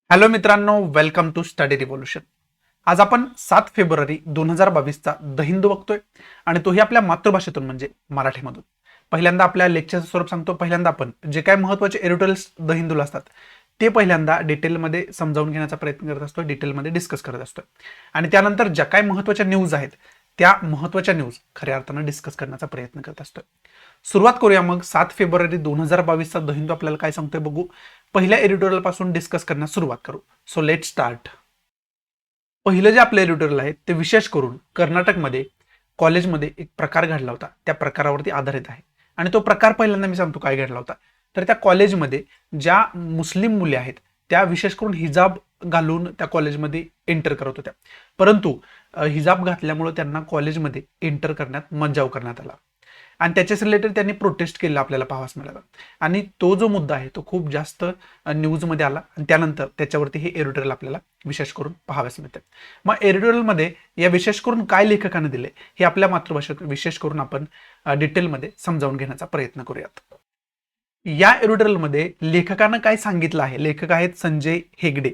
Hello मित्रांनो, welcome to study revolution. आज आपण 7 फेब्रुवारी 2022चा द हिंदू बघतोय आणि तोही आपल्या मातृभाषेतून म्हणजे मराठीमधून. पहिल्यांदा आपल्या लेक्चरचं स्वरूप सांगतो. पहिल्यांदा आपण जे काय महत्त्वाचे एडिटोरियल्स द हिंदूला असतात ते पहिल्यांदा डिटेलमध्ये समजावून घेण्याचा प्रयत्न करत असतो, डिटेलमध्ये डिस्कस करत असतो आणि त्यानंतर ज्या काय महत्त्वाच्या न्यूज आहेत त्या महत्त्वाच्या न्यूज खऱ्या अर्थानं डिस्कस करण्याचा प्रयत्न करत असतो. सुरुवात करूया मग 7 फेब्रुवारी 2022चा द हिंदू आपल्याला काय सांगतोय बघू. पहिल्या एडिटोरियल पासून डिस्कस करण्यास सुरुवात करू. So let start. पहिलं जे आपलं एडिटोरियल आहे ते विशेष करून कर्नाटकमध्ये कॉलेजमध्ये एक प्रकार घडला होता, त्या प्रकारावरती आधारित आहे. आणि तो प्रकार पहिल्यांदा मी सांगतो काय घडला होता. तर त्या कॉलेजमध्ये ज्या मुस्लिम मुली आहेत त्या विशेष करून हिजाब घालून त्या कॉलेजमध्ये एंटर करत होत्या, परंतु हिजाब घातल्यामुळे त्यांना कॉलेजमध्ये एंटर करण्यात मज्जाव करण्यात आला आणि त्याच्याच रिलेटेड त्यांनी प्रोटेस्ट केलं आपल्याला पाहावयास मिळाला. आणि तो जो मुद्दा आहे तो खूप जास्त न्यूजमध्ये आला आणि त्यानंतर त्याच्यावरती हे एडिटोरियल आपल्याला विशेष करून पाहावयास मिळते. मग एडिटोरियलमध्ये या विशेष करून काय लेखकाने दिले हे आपल्या मातृभाषेत विशेष करून आपण डिटेलमध्ये समजावून घेण्याचा प्रयत्न करूयात. या एडिटोरियलमध्ये लेखकानं काय सांगितलं आहे, लेखक आहेत संजय हेगडे,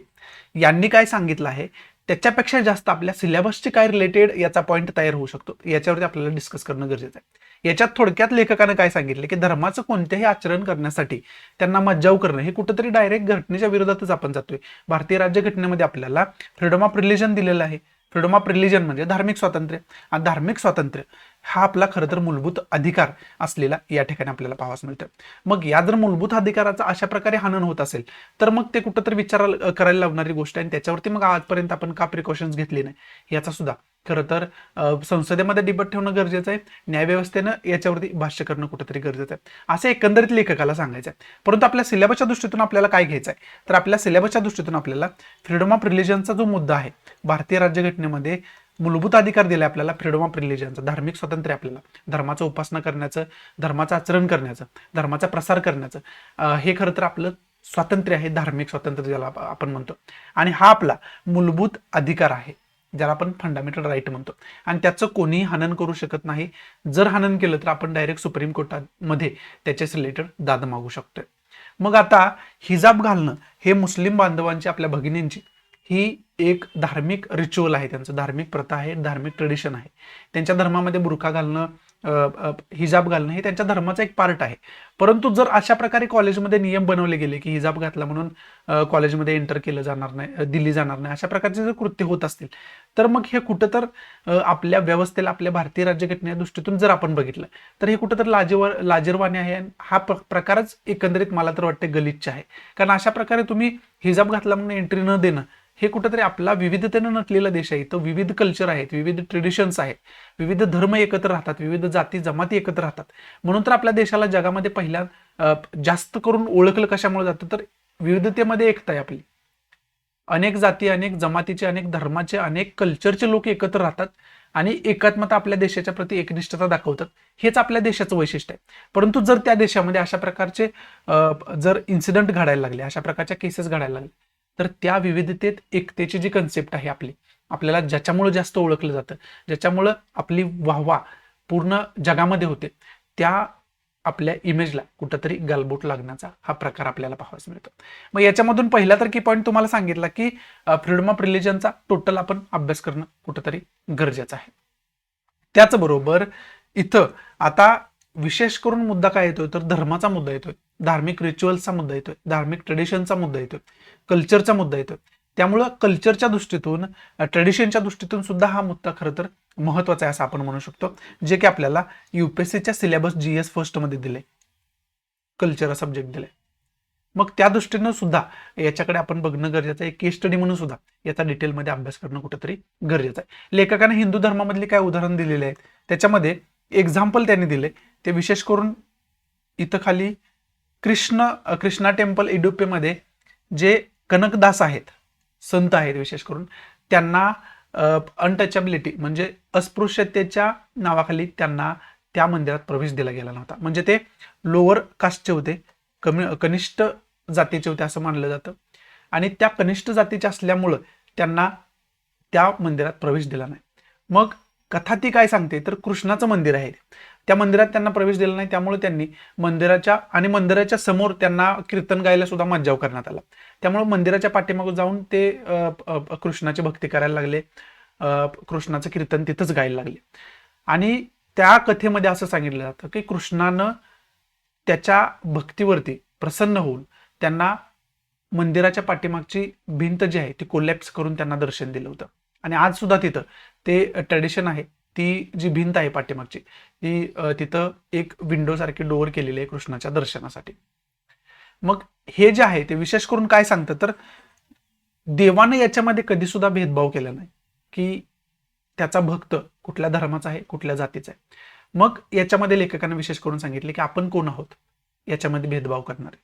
यांनी काय सांगितलं आहे त्याच्यापेक्षा जास्त आपल्या सिलेबसचे काय रिलेटेड याचा पॉईंट तयार होऊ शकतो याच्यावरती आपल्याला डिस्कस करणं गरजेचं आहे. याच्यात थोडक्यात लेखकानं काय सांगितलं की धर्माचं कोणत्याही आचरण करण्यासाठी त्यांना मज्जाव करणं हे कुठंतरी डायरेक्ट घटनेच्या विरोधातच आपण जातोय. भारतीय राज्यघटनेमध्ये आपल्याला फ्रीडम ऑफ रिलिजन दिलेलं आहे. फ्रीडम ऑफ रिलिजन म्हणजे धार्मिक स्वातंत्र्य आणि धार्मिक स्वातंत्र्य हा आपला खरं तर मूलभूत अधिकार असलेला या ठिकाणी आपल्याला पाहावयास मिळतं. मग या जर मूलभूत अधिकाराचा अशा प्रकारे हनन होत असेल तर मग ते कुठंतरी विचार करायला लावणारी गोष्ट आहे आणि त्याच्यावरती मग आजपर्यंत आपण का प्रिकॉशन्स घेतली नाही याचा सुद्धा खरं तर संसदेमध्ये डिबेट ठेवणं गरजेचं आहे. न्यायव्यवस्थेनं याच्यावरती भाष्य करणं कुठेतरी गरजेचं आहे असं एकंदरीत लेखकाला सांगायचं आहे. परंतु आपल्या सिलेबसच्या दृष्टीतून आपल्याला काय घ्यायचं आहे तर आपल्या सिलेबसच्या दृष्टीतून आपल्याला फ्रीडम ऑफ रिलिजनचा जो मुद्दा आहे, भारतीय राज्यघटनेमध्ये मूलभूत अधिकार दिला आपल्याला फ्रीडम ऑफ रिलिजनचा, धार्मिक स्वातंत्र्य, आपल्याला धर्माचं उपासना करण्याचं, धर्माचं आचरण करण्याचं, धर्माचा प्रसार करण्याचं हे खरं तर आपलं स्वातंत्र्य आहे, धार्मिक स्वातंत्र्य ज्याला आपण म्हणतो. आणि हा आपला मूलभूत अधिकार आहे ज्याला आपण फंडामेंटल राईट म्हणतो आणि त्याचं कोणीही हनन करू शकत नाही. जर हनन केलं तर आपण डायरेक्ट सुप्रीम कोर्टामध्ये त्याच्याच रिलेटेड दाद मागू शकतोय. मग आता हिजाब घालणं हे मुस्लिम बांधवांची, आपल्या भगिनींची ही एक धार्मिक रिच्युअल आहे, त्यांचं धार्मिक प्रथा आहे, धार्मिक ट्रेडिशन आहे. त्यांच्या धर्मामध्ये बुरखा घालणं, हिजाब घालणं हे त्यांच्या धर्माचा एक पार्ट आहे. परंतु जर अशा प्रकारे कॉलेजमध्ये नियम बनवले गेले की हिजाब घातला म्हणून कॉलेजमध्ये एंटर केलं जाणार नाही, दिली जाणार नाही, अशा प्रकारचे जर कृत्य होत असतील तर मग हे कुठं तर आपल्या व्यवस्थेला, आपल्या भारतीय राज्यघटनेच्या दृष्टीतून जर आपण बघितलं तर हे कुठं तर लाजिरवाणे आहे. हा प्रकारच एकंदरीत मला तर वाटतं गलिच्छ आहे. कारण अशा प्रकारे तुम्ही हिजाब घातला म्हणून एंट्री न देणं हे कुठेतरी आपला विविधतेनं नटलेला देश आहे. तो विविध कल्चर आहेत, विविध ट्रेडिशन्स आहेत, विविध धर्म एकत्र राहतात, विविध जाती जमाती एकत्र राहतात. म्हणून तर आपल्या देशाला जगामध्ये पहिल्या जास्त करून ओळखलं कशामुळे जातं तर विविधतेमध्ये एकता आहे आपली. अनेक जाती, अनेक जमातीचे, अनेक धर्माचे, अनेक कल्चरचे लोक एकत्र राहतात आणि एकात्मता आपल्या देशाच्या प्रती एकनिष्ठता दाखवतात. हेच आपल्या देशाचं वैशिष्ट्य आहे. परंतु जर त्या देशामध्ये अशा प्रकारचे जर इन्सिडेंट घडायला लागले, अशा प्रकारच्या केसेस घडायला लागले तर त्या विविधतेत एकतेची जी कन्सेप्ट आहे आपल्याला ज्याच्यामुळे जास्त ओळखलं जातं, ज्याच्यामुळं आपली वाहवा पूर्ण जगामध्ये होते, त्या आपल्या इमेजला कुठंतरी गालबोट लागण्याचा हा प्रकार आपल्याला पाहायला मिळतो. मग याच्यामधून पहिला तर की पॉईंट तुम्हाला सांगितला की फ्रीडम ऑफ रिलिजनचा टोटल आपण अभ्यास करणं कुठंतरी गरजेचं आहे. त्याचबरोबर इथं आता विशेष करून मुद्दा काय येतोय तर धर्माचा मुद्दा येतोय, धार्मिक रिच्युअल्सचा मुद्दा येतोय, धार्मिक ट्रेडिशनचा मुद्दा येतोय, कल्चरचा मुद्दा येतोय. त्यामुळं कल्चरच्या दृष्टीतून, ट्रेडिशनच्या दृष्टीतून सुद्धा हा मुद्दा खरं तर महत्वाचा आहे असं आपण म्हणू शकतो, जे की आपल्याला युपीएससीच्या सिलेबस GS फर्स्टमध्ये दिले, कल्चर हा सब्जेक्ट दिलाय. मग त्या दृष्टीनं सुद्धा याच्याकडे आपण बघणं गरजेचं आहे. केस स्टडी म्हणून सुद्धा याचा डिटेलमध्ये अभ्यास करणं कुठेतरी गरजेचं आहे. लेखकाने हिंदू धर्मामधली काय उदाहरण दिलेले आहेत त्याच्यामध्ये एक्झाम्पल त्यांनी दिले ते विशेष करून इथं खाली कृष्णा टेम्पल इडुप्पेमध्ये जे कनकदास आहेत, संत आहेत, विशेष करून त्यांना अनटचॅबिलिटी म्हणजे अस्पृश्यतेच्या नावाखाली त्यांना त्या मंदिरात प्रवेश दिला गेला नव्हता. म्हणजे ते लोअर कास्टचे होते, कनिष्ठ जातीचे होते असं मानलं जातं आणि त्या कनिष्ठ जातीचे असल्यामुळं त्यांना त्या मंदिरात प्रवेश दिला नाही. मग कथा ती काय सांगते तर कृष्णाचं मंदिर आहे त्या मंदिरात त्यांना प्रवेश दिला नाही, त्यामुळे त्यांनी मंदिराच्या समोर त्यांना कीर्तन गायला सुद्धा मज्जाव करण्यात आला. त्यामुळे मंदिराच्या पाठीमागे जाऊन ते कृष्णाची भक्ती करायला लागले, कृष्णाचं कीर्तन तिथंच गायला लागले. आणि त्या कथेमध्ये असं सांगितलं जातं की कृष्णानं त्याच्या भक्तीवरती प्रसन्न होऊन त्यांना मंदिराच्या पाठीमागची भिंत जी आहे ती कोलॅप्स करून त्यांना दर्शन दिलं होतं. आणि आज सुद्धा तिथं ते ट्रेडिशन आहे, ती जी भिंत आहे पाठीमागची ती तिथं एक विंडो सारखी डोअर केलेली आहे कृष्णाच्या दर्शनासाठी. मग हे जे आहे ते विशेष करून काय सांगतं तर देवाने याच्यामध्ये कधी सुद्धा भेदभाव केला नाही की त्याचा भक्त कुठल्या धर्माचा आहे, कुठल्या जातीचा आहे. मग याच्यामध्ये लेखकाने विशेष करून सांगितले की आपण कोण आहोत याच्यामध्ये भेदभाव करणारे.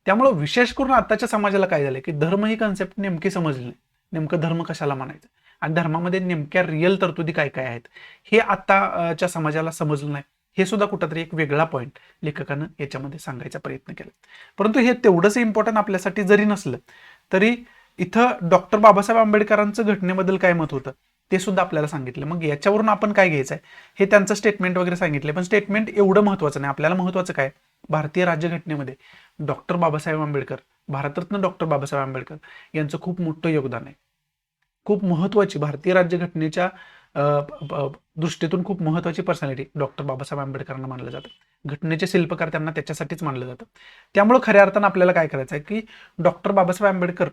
त्यामुळे विशेष करून आताच्या समाजाला काय झालंय की धर्म ही कन्सेप्ट नेमकी समजली नाही, नेमकं धर्म कशाला म्हणायचं आणि धर्मामध्ये नेमक्या रिअल तरतुदी काय काय आहेत हे आताच्या समाजाला समजलं नाही. हे सुद्धा कुठंतरी एक वेगळा पॉईंट लेखकानं याच्यामध्ये सांगायचा प्रयत्न केला. परंतु हे तेवढंच इम्पॉर्टंट आपल्यासाठी जरी नसलं तरी इथं डॉक्टर बाबासाहेब आंबेडकरांचं घटनेबद्दल काय मत होतं ते सुद्धा आपल्याला सांगितलं. मग याच्यावरून आपण काय घ्यायचं आहे हे त्यांचं स्टेटमेंट वगैरे सांगितले, पण स्टेटमेंट एवढं महत्वाचं नाही. आपल्याला महत्वाचं काय, भारतीय राज्यघटनेमध्ये डॉक्टर बाबासाहेब आंबेडकर, भारतरत्न डॉक्टर बाबासाहेब आंबेडकर यांचं खूप मोठं योगदान आहे. खूप महत्वाची भारतीय राज्यघटनेच्या दृष्टीतून खूप महत्वाची पर्सनॅलिटी डॉक्टर बाबासाहेब आंबेडकरांना मानलं जातं. घटनेचे शिल्पकार त्यांना त्याच्यासाठीच मानलं जातं. त्यामुळे खऱ्या अर्थानं आपल्याला काय करायचं आहे की डॉक्टर बाबासाहेब आंबेडकर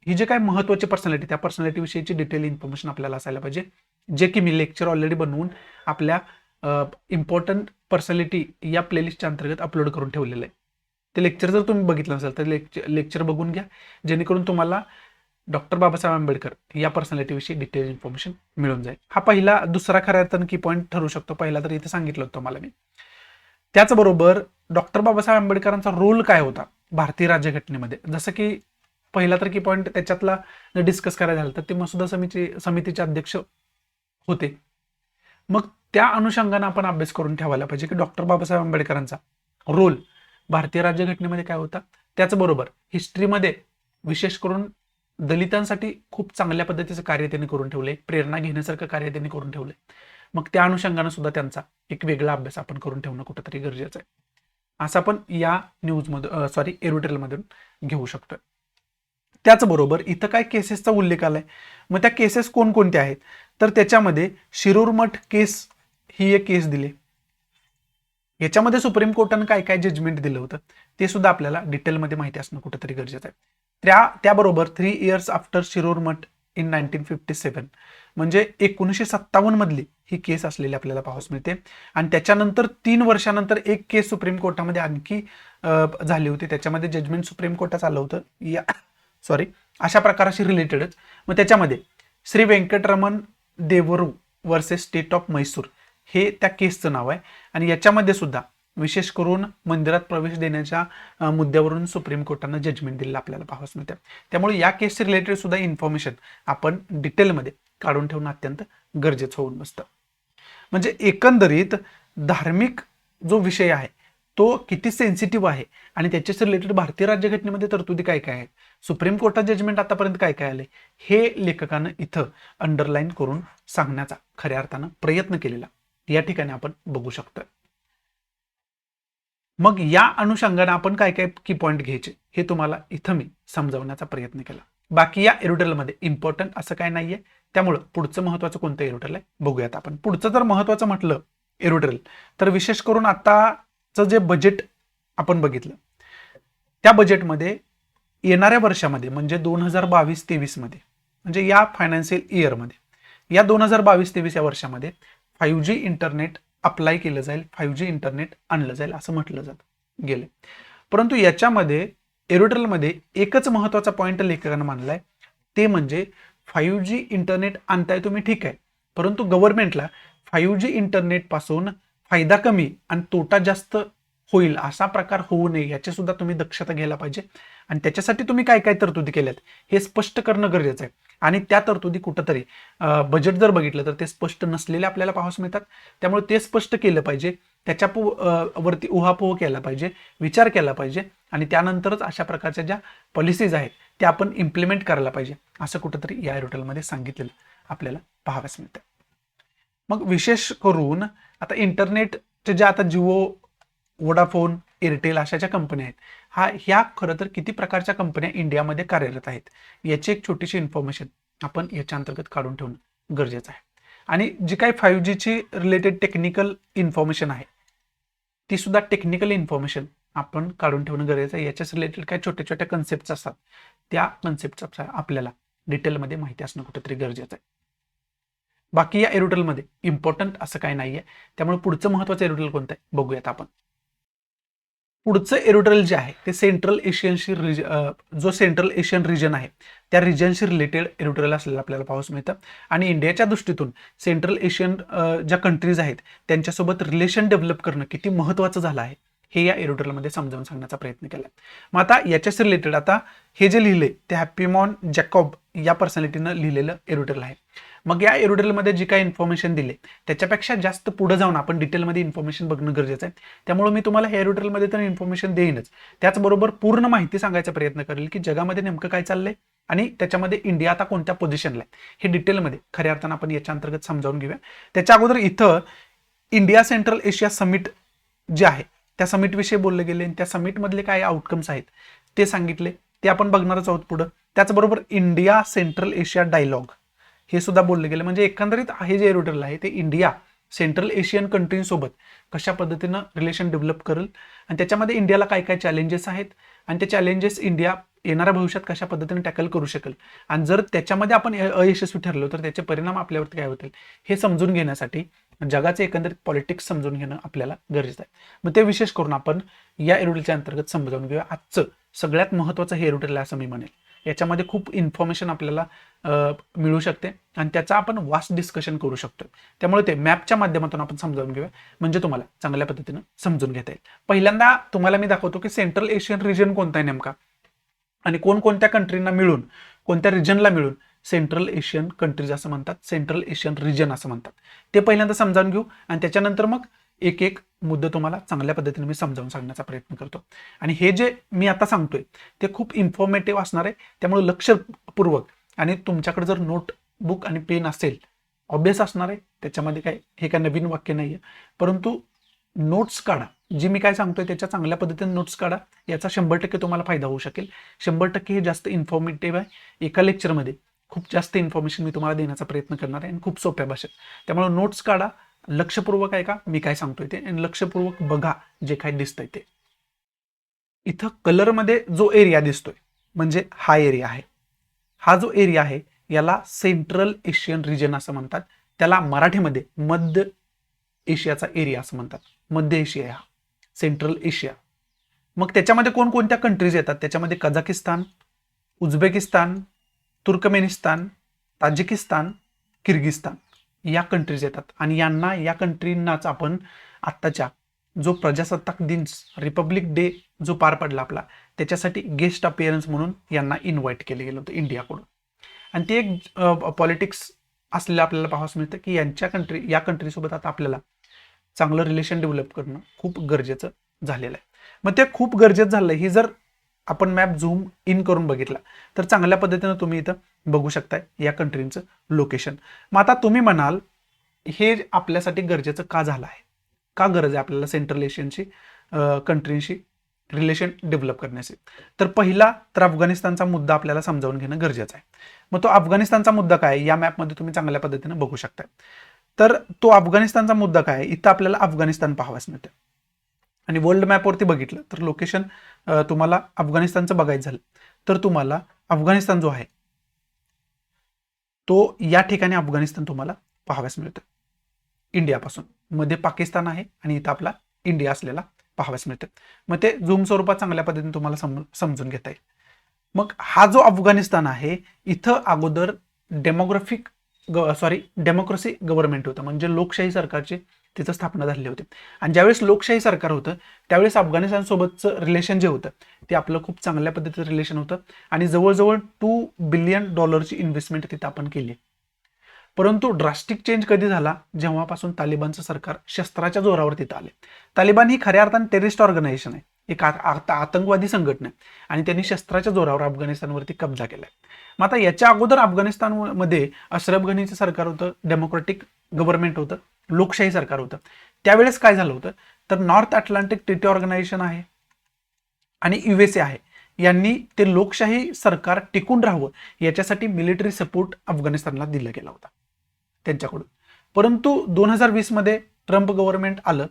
ही जे काय महत्वाची पर्सनॅलिटी, त्या पर्सनॅलिटी विषयीची डिटेल इन्फॉर्मेशन आपल्याला असायला पाहिजे, जे की मी लेक्चर ऑलरेडी बनवून आपल्या इम्पॉर्टंट पर्सनॅलिटी या प्लेलिस्टच्या अंतर्गत अपलोड करून ठेवलेलं आहे. ते लेक्चर जर तुम्ही बघितलं नसेल तर लेक्चर बघून घ्या, जेणेकरून तुम्हाला डॉक्टर बाबासाहेब आंबेडकर या पर्सनॅलिटीविषयी डिटेल इन्फॉर्मेशन मिळून जाईल. हा पहिला. दुसरा खऱ्या अर्थानं की पॉईंट ठरू शकतो, पहिला तर इथे सांगितलं होतं मला मी. त्याचबरोबर डॉक्टर बाबासाहेब आंबेडकरांचा रोल काय होता भारतीय राज्यघटनेमध्ये, जसं की पहिला तर की पॉईंट त्याच्यातला डिस्कस करायला झालं तर ते मसुदा समितीचे अध्यक्ष होते. मग त्या अनुषंगाने आपण अभ्यास करून ठेवायला पाहिजे की डॉक्टर बाबासाहेब आंबेडकरांचा रोल भारतीय राज्यघटनेमध्ये काय होता. त्याचबरोबर हिस्ट्रीमध्ये विशेष करून दलितांसाठी खूप चांगल्या पद्धतीचं कार्य त्यांनी करून ठेवले, प्रेरणा घेण्यासारखं कार्य त्यांनी करून ठेवले. मग त्या अनुषंगाने सुद्धा त्यांचा एक वेगळा अभ्यास आपण करून ठेवणं कुठंतरी गरजेचं आहे, असं आपण या न्यूजमधून एडिटोरियलमधून घेऊ शकतो. त्याचबरोबर इथं काय केसेसचा उल्लेख आलाय, मग त्या केसेस कोणकोणत्या आहेत तर त्याच्यामध्ये शिरूर मठ केस ही एक केस दिली. याच्यामध्ये सुप्रीम कोर्टानं काय काय जजमेंट दिलं होतं ते सुद्धा आपल्याला डिटेलमध्ये माहिती असणं कुठंतरी गरजेचं आहे. त्याबरोबर 3 years after Shirur math in 1957 म्हणजे 1957 मधली ही केस असलेली आपल्याला पाहावस मिळते. आणि त्याच्यानंतर 3 वर्षानंतर एक केस सुप्रीम कोर्टामध्ये आणखी झाली होती, त्याच्यामध्ये जजमेंट सुप्रीम कोर्टाचं आलं होतं अशा प्रकाराशी रिलेटेडच. मग त्याच्यामध्ये श्री व्यंकटरमण देवरू वर्सेस स्टेट ऑफ मैसूर हे त्या केसचं नाव आहे. आणि याच्यामध्ये सुद्धा विशेष करून मंदिरात प्रवेश देण्याच्या मुद्द्यावरून सुप्रीम कोर्टानं जजमेंट दिलेलं आपल्याला पाहावस मिळतं. त्यामुळे या केसशी रिलेटेड सुद्धा इन्फॉर्मेशन आपण डिटेलमध्ये काढून ठेवणं अत्यंत गरजेचं होऊन बसतं. म्हणजे एकंदरीत धार्मिक जो विषय आहे तो किती सेन्सिटिव्ह आहे आणि त्याच्याशी रिलेटेड भारतीय राज्यघटनेमध्ये तरतुदी काय काय आहेत, सुप्रीम कोर्टात जजमेंट आतापर्यंत काय काय आले, हे लेखकानं इथं अंडरलाईन करून सांगण्याचा खऱ्या अर्थानं प्रयत्न केलेला या ठिकाणी आपण बघू शकतो. मग या अनुषंगाने आपण काय काय की पॉईंट घ्यायचे हे तुम्हाला इथं मी समजावण्याचा प्रयत्न केला. बाकी या एडिटोरियलमध्ये इम्पॉर्टंट असं काय नाहीये, त्यामुळं पुढचं महत्वाचं कोणतं एडिटोरियल आहे बघूयात आपण. पुढचं जर महत्वाचं म्हटलं एडिटोरियल तर विशेष करून आताचं जे बजेट आपण बघितलं त्या बजेटमध्ये येणाऱ्या वर्षामध्ये म्हणजे 2022-23 मध्ये म्हणजे या फायनान्शियल इयरमध्ये या 2022-23 या वर्षामध्ये 5G इंटरनेट अप्लाय केलं जाईल, 5G इंटरनेट आणलं जाईल असं म्हटलं जात गेले. परंतु याच्यामध्ये एडिटोरियलमध्ये एकच महत्वाचा पॉईंट लेखकानं मानलाय, ते म्हणजे 5G इंटरनेट आणताय तुम्ही ठीक आहे, परंतु गव्हर्नमेंटला 5G इंटरनेट पासून फायदा कमी आणि तोटा जास्त होईल असा प्रकार होऊ नये याची सुद्धा तुम्ही दक्षता घ्यायला पाहिजे. आणि त्याच्यासाठी तुम्ही काय काय तरतुदी केल्यात हे स्पष्ट करणं गरजेचं आहे. आणि त्या तरतुदी कुठंतरी बजेट जर बघितलं तर ते स्पष्ट नसलेले आपल्याला पाहावस मिळतात. त्यामुळे ते स्पष्ट केलं पाहिजे, त्याच्या वरती उहापोह केला पाहिजे, विचार केला पाहिजे आणि त्यानंतरच अशा प्रकारच्या ज्या पॉलिसीज आहेत त्या आपण इम्प्लिमेंट करायला पाहिजे असं कुठंतरी या एडिटोरियलमध्ये सांगितलेलं आपल्याला पाहावयास मिळतं. मग विशेष करून आता इंटरनेटच्या ज्या आता जिओ, वोडाफोन, एअरटेल अशा ज्या कंपन्या आहेत, ह्या खरं तर किती प्रकारच्या कंपन्या इंडियामध्ये कार्यरत आहेत याची एक छोटीशी इन्फॉर्मेशन आपण याच्या अंतर्गत काढून ठेवणं गरजेचं आहे. आणि जी काही 5G ची रिलेटेड टेक्निकल इन्फॉर्मेशन आहे ती सुद्धा टेक्निकल इन्फॉर्मेशन आपण काढून ठेवणं गरजेचं आहे. याच्याच रिलेटेड काय छोट्या छोट्या कन्सेप्ट असतात त्या कन्सेप्टचा आपल्याला डिटेलमध्ये माहिती असणं कुठेतरी गरजेचं आहे. बाकी या एरोटेलमध्ये इम्पॉर्टंट असं काही नाहीये. त्यामुळे पुढचं महत्वाचं एरोटेल कोणतं आहे बघूयात आपण. पुढचं एरोटेल जे आहे ते सेंट्रल एशियनशी जो सेंट्रल एशियन रिजन आहे त्या रिजनशी रिलेटेड एरोटेल असलेलं आपल्याला पाहायला मिळतं. आणि इंडियाच्या दृष्टीतून सेंट्रल एशियन ज्या कंट्रीज आहेत त्यांच्यासोबत रिलेशन डेव्हलप करणं किती महत्त्वाचं झालं आहे हे या एरोटेलमध्ये समजावून सांगण्याचा प्रयत्न केला. मग आता याच्याशी रिलेटेड आता हे जे लिहिले ते हॅपीमॉन जॅकॉब या पर्सनॅलिटीनं लिहिलेलं एरोटेल आहे. मग या एरोटेलमध्ये जी काही इन्फॉर्मेशन दिली त्याच्यापेक्षा जास्त पुढे जाऊन आपण डिटेलमध्ये इन्फॉर्मेशन बघणं गरजेचं आहे. त्यामुळे मी तुम्हाला या एरोटेलमध्ये तर इन्फॉर्मेशन देईनच, त्याचबरोबर पूर्ण माहिती सांगायचा प्रयत्न करेल की जगामध्ये नेमकं काय चाललंय आणि त्याच्यामध्ये इंडिया आता कोणत्या पोझिशनला आहे हे डिटेलमध्ये खऱ्या अर्थानं आपण याच्या अंतर्गत समजावून घेऊया. त्याच्या अगोदर इथं इंडिया सेंट्रल एशिया समिट जे आहे त्या समिटविषयी बोलले गेले आणि त्या समिटमधले काय आउटकम्स आहेत ते सांगितले, ते आपण बघणारच आहोत पुढं. त्याचबरोबर इंडिया सेंट्रल एशिया डायलॉग हे सुद्धा बोलले गेले. म्हणजे एकंदरीत हे जे एरोटेल आहे ते इंडिया सेंट्रल एशियन कंट्रींसोबत कशा पद्धतीनं रिलेशन डेव्हलप करेल आणि त्याच्यामध्ये इंडियाला काय काय चॅलेंजेस आहेत आणि ते चॅलेंजेस इंडिया येणाऱ्या भविष्यात कशा पद्धतीने टॅकल करू शकेल आणि जर त्याच्यामध्ये आपण अयशस्वी ठरलो तर त्याचे परिणाम आपल्यावरती काय होतील हे समजून घेण्यासाठी जगाचे एकंदरीत पॉलिटिक्स समजून घेणं आपल्याला गरजेचं आहे. मग ते विशेष करून आपण या एरोटेलच्या अंतर्गत समजावून घेऊया. आजचं सगळ्यात महत्त्वाचं हे एरोटेल आहे असं मी म्हणेल. याच्यामध्ये खूप इन्फॉर्मेशन आपल्याला मिळू शकते आणि त्याचा आपण वास्ट डिस्कशन करू शकतो. त्यामुळे ते मॅपच्या माध्यमातून आपण समजावून घेऊया म्हणजे तुम्हाला चांगल्या पद्धतीनं समजून घेता येईल. पहिल्यांदा तुम्हाला मी दाखवतो की सेंट्रल एशियन रिजन कोणता आहे नेमका आणि कोणकोणत्या कंट्रींना मिळून कोणत्या रिजनला मिळून सेंट्रल एशियन कंट्रीज असं म्हणतात, सेंट्रल एशियन रिजन असं म्हणतात. ते पहिल्यांदा समजावून घेऊ आणि त्याच्यानंतर मग एक एक मुद्दे तुम्हाला चांगल्या पद्धतीने मी समजावून सांगण्याचा प्रयत्न करतो. आणि हे जे मी आता सांगतोय ते खूप इन्फॉर्मेटिव्ह असणार आहे. त्यामुळे लक्षपूर्वक आणि तुमच्याकडे जर नोटबुक आणि पेन असेल ऑब्वियस असणार आहे, त्याच्यामध्ये काय हे काय नवीन वाक्य नाही आहे, परंतु नोट्स काढा. जी मी काय सांगतोय त्याच्या चांगल्या पद्धतीने नोट्स काढा. याचा 100% तुम्हाला फायदा होऊ शकेल. 100% हे जास्त इन्फॉर्मेटिव्ह आहे. एका लेक्चरमध्ये खूप जास्त इन्फॉर्मेशन मी तुम्हाला देण्याचा प्रयत्न करणार आहे आणि खूप सोप्या भाषेत. त्यामुळे नोट्स काढा, लक्षपूर्वक आहे का मी काय सांगतोय ते आणि लक्षपूर्वक बघा जे काय दिसतंय ते. इथं कलरमध्ये जो एरिया दिसतोय म्हणजे हा एरिया आहे. हा जो एरिया आहे याला सेंट्रल एशियन रिजन असं म्हणतात. त्याला मराठीमध्ये मध्य एशियाचा एरिया असं म्हणतात. मध्य एशिया हा सेंट्रल एशिया. मग त्याच्यामध्ये कोणकोणत्या कंट्रीज येतात त्याच्यामध्ये Kazakhstan, Uzbekistan, Turkmenistan, Tajikistan, Kyrgyzstan या कंट्रीज येतात आणि या कंट्रींनाच आपण आत्ताच्या जो प्रजासत्ताक दिन रिपब्लिक डे जो पार पडला आपला त्याच्यासाठी गेस्ट अपिअरन्स म्हणून यांना इन्व्हाइट केले गेलं होतं इंडियाकडून. आणि ते एक पॉलिटिक्स असलेलं आपल्याला पाहायला मिळतं की या कंट्रीसोबत आता आपल्याला चांगलं रिलेशन डेव्हलप करणं खूप गरजेचं झालेलं आहे. मग ते खूप गरजेचं झालं ही जर आपण मॅप झूम इन करून बघितला तर चांगल्या पद्धतीनं तुम्ही इथं बघू शकताय या कंट्रींचं लोकेशन. मग आता तुम्ही म्हणाल हे आपल्यासाठी गरजेचं का झालं आहे, का गरज आहे आपल्याला सेंट्रल एशियनची कंट्रींशी रिलेशन डेव्हलप करण्याची. तर पहिला तर अफगाणिस्तानचा मुद्दा आपल्याला समजावून घेणं गरजेचं आहे. मग तो अफगाणिस्तानचा मुद्दा काय या मॅपमध्ये तुम्ही चांगल्या पद्धतीनं बघू शकताय. तर तो अफगाणिस्तानचा मुद्दा काय इथं आपल्याला अफगाणिस्तान पाहावयास मिळतं आणि वर्ल्ड मॅपवरती बघितलं तर लोकेशन तुम्हाला अफगाणिस्तानचं बघायचं झालं तर तुम्हाला अफगाणिस्तान जो आहे तो या ठिकाणी अफगाणिस्तान तुम्हाला पाहावयास मिळतं. इंडियापासून मध्ये पाकिस्तान आहे आणि इथं आपला इंडिया असलेला पाहावयास मिळतं. मग ते झूम स्वरूपात चांगल्या पद्धतीने तुम्हाला समजून घेता येईल. मग हा जो अफगाणिस्तान आहे इथं अगोदर डेमोक्रेसी गव्हर्नमेंट होतं म्हणजे लोकशाही सरकारची तिथं स्थापना झाली होती. आणि ज्यावेळेस लोकशाही सरकार होतं त्यावेळेस अफगाणिस्तान सोबतचं रिलेशन जे होतं ते आपलं खूप चांगल्या पद्धतीचं रिलेशन होतं आणि जवळजवळ $2 बिलियन इन्व्हेस्टमेंट तिथं आपण केली. परंतु ड्रास्टिक चेंज कधी झाला जेव्हापासून तालिबानचं सरकार शस्त्राच्या जोरावर तिथं आले. तालिबान ही खऱ्या अर्थाने टेररिस्ट ऑर्गनायझेशन आहे, एक आतंकवादी संघटना आहे आणि त्यांनी शस्त्राच्या जोरावर अफगाणिस्तानवरती कब्जा केलाय. मग आता याच्या अगोदर अफगाणिस्तानमध्ये अशरफ गनीचं सरकार होतं, डेमोक्रेटिक गव्हर्नमेंट होतं, लोकशाही सरकार होतं. त्यावेळेस काय झालं होतं, तर नॉर्थ अटलांटिक ट्रीटी ऑर्गनायझेशन आहे आणि USA आहे, यांनी ते लोकशाही सरकार टिकून राहावं याच्यासाठी मिलिटरी सपोर्ट अफगाणिस्तानला दिला गेला होता त्यांच्याकडून. परंतु 2020 मध्ये ट्रम्प गव्हर्नमेंट आलं,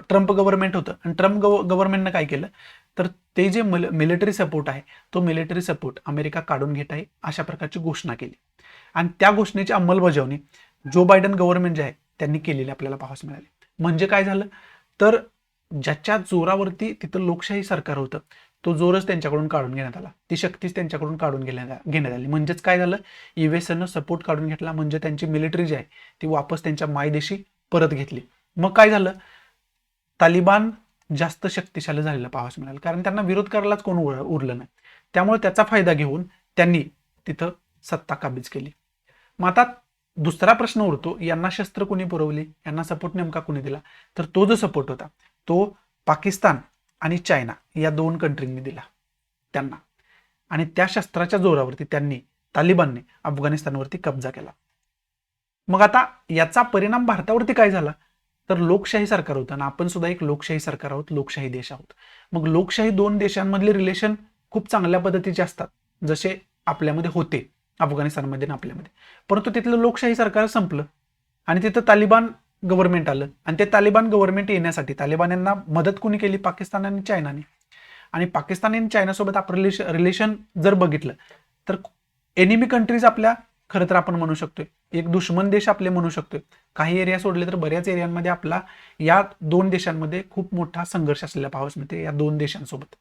ट्रम्प गव्हर्नमेंट होतं आणि ट्रम्प गव्हर्नमेंटनं काय केलं, तर ते जे मिलिटरी सपोर्ट आहे तो मिलिटरी सपोर्ट अमेरिका काढून घेत आहे अशा प्रकारची घोषणा केली आणि त्या घोषणेची अंमलबजावणी जो बायडन गव्हर्नमेंट जे आहे त्यांनी केलेली आपल्याला पाहावयास मिळाली. म्हणजे काय झालं, तर ज्याच्या जोरावरती तिथं लोकशाही सरकार होतं तो जोरच त्यांच्याकडून काढून घेण्यात आला, ती शक्तीच त्यांच्याकडून काढून घेण्यात आली. म्हणजेच काय झालं, USAनं सपोर्ट काढून घेतला, म्हणजे त्यांची मिलिटरी जी आहे ती वापस त्यांच्या मायदेशी परत घेतली. मग काय झालं, तालिबान जास्त शक्तिशाली झालेला पाहावयास मिळालं, कारण त्यांना विरोध करायलाच कोण उरलं नाही. त्यामुळे त्याचा फायदा घेऊन त्यांनी तिथं सत्ता काबीज केली. मग आता दुसरा प्रश्न उरतो, यांना शस्त्र कोणी पुरवली, यांना सपोर्ट नेमका कोणी दिला, तर तो जो सपोर्ट होता तो पाकिस्तान आणि चायना या 2 कंट्रींनी दिला त्यांना, आणि त्या शस्त्राच्या जोरावरती त्यांनी तालिबानने अफगाणिस्तानवरती कब्जा केला. मग आता याचा परिणाम भारतावरती काय झाला, तर लोकशाही सरकार होतं आणि आपण सुद्धा एक लोकशाही सरकार आहोत, लोकशाही देश आहोत. मग लोकशाही 2 देशांमधले रिलेशन खूप चांगल्या पद्धतीचे असतात, जसे आपल्यामध्ये होते अफगाणिस्तानमध्ये आणि आपल्यामध्ये. परंतु तिथलं लोकशाही सरकार संपलं आणि तिथं तालिबान गव्हर्नमेंट आलं आणि ते तालिबान गव्हर्नमेंट येण्यासाठी तालिबान्यांना मदत कोणी केली, पाकिस्तान आणि चायनाने. आणि पाकिस्तान आणि चायनासोबत आपण रिलेशन जर बघितलं तर एनिमी कंट्रीज आपल्या खरं तर आपण म्हणू शकतोय, एक दुश्मन देश आपले म्हणू शकतोय. काही एरिया सोडले तर बऱ्याच एरियांमध्ये आपला या 2 देशांमध्ये खूप मोठा संघर्ष असलेला पाहावयास मिळते या 2 देशांसोबत.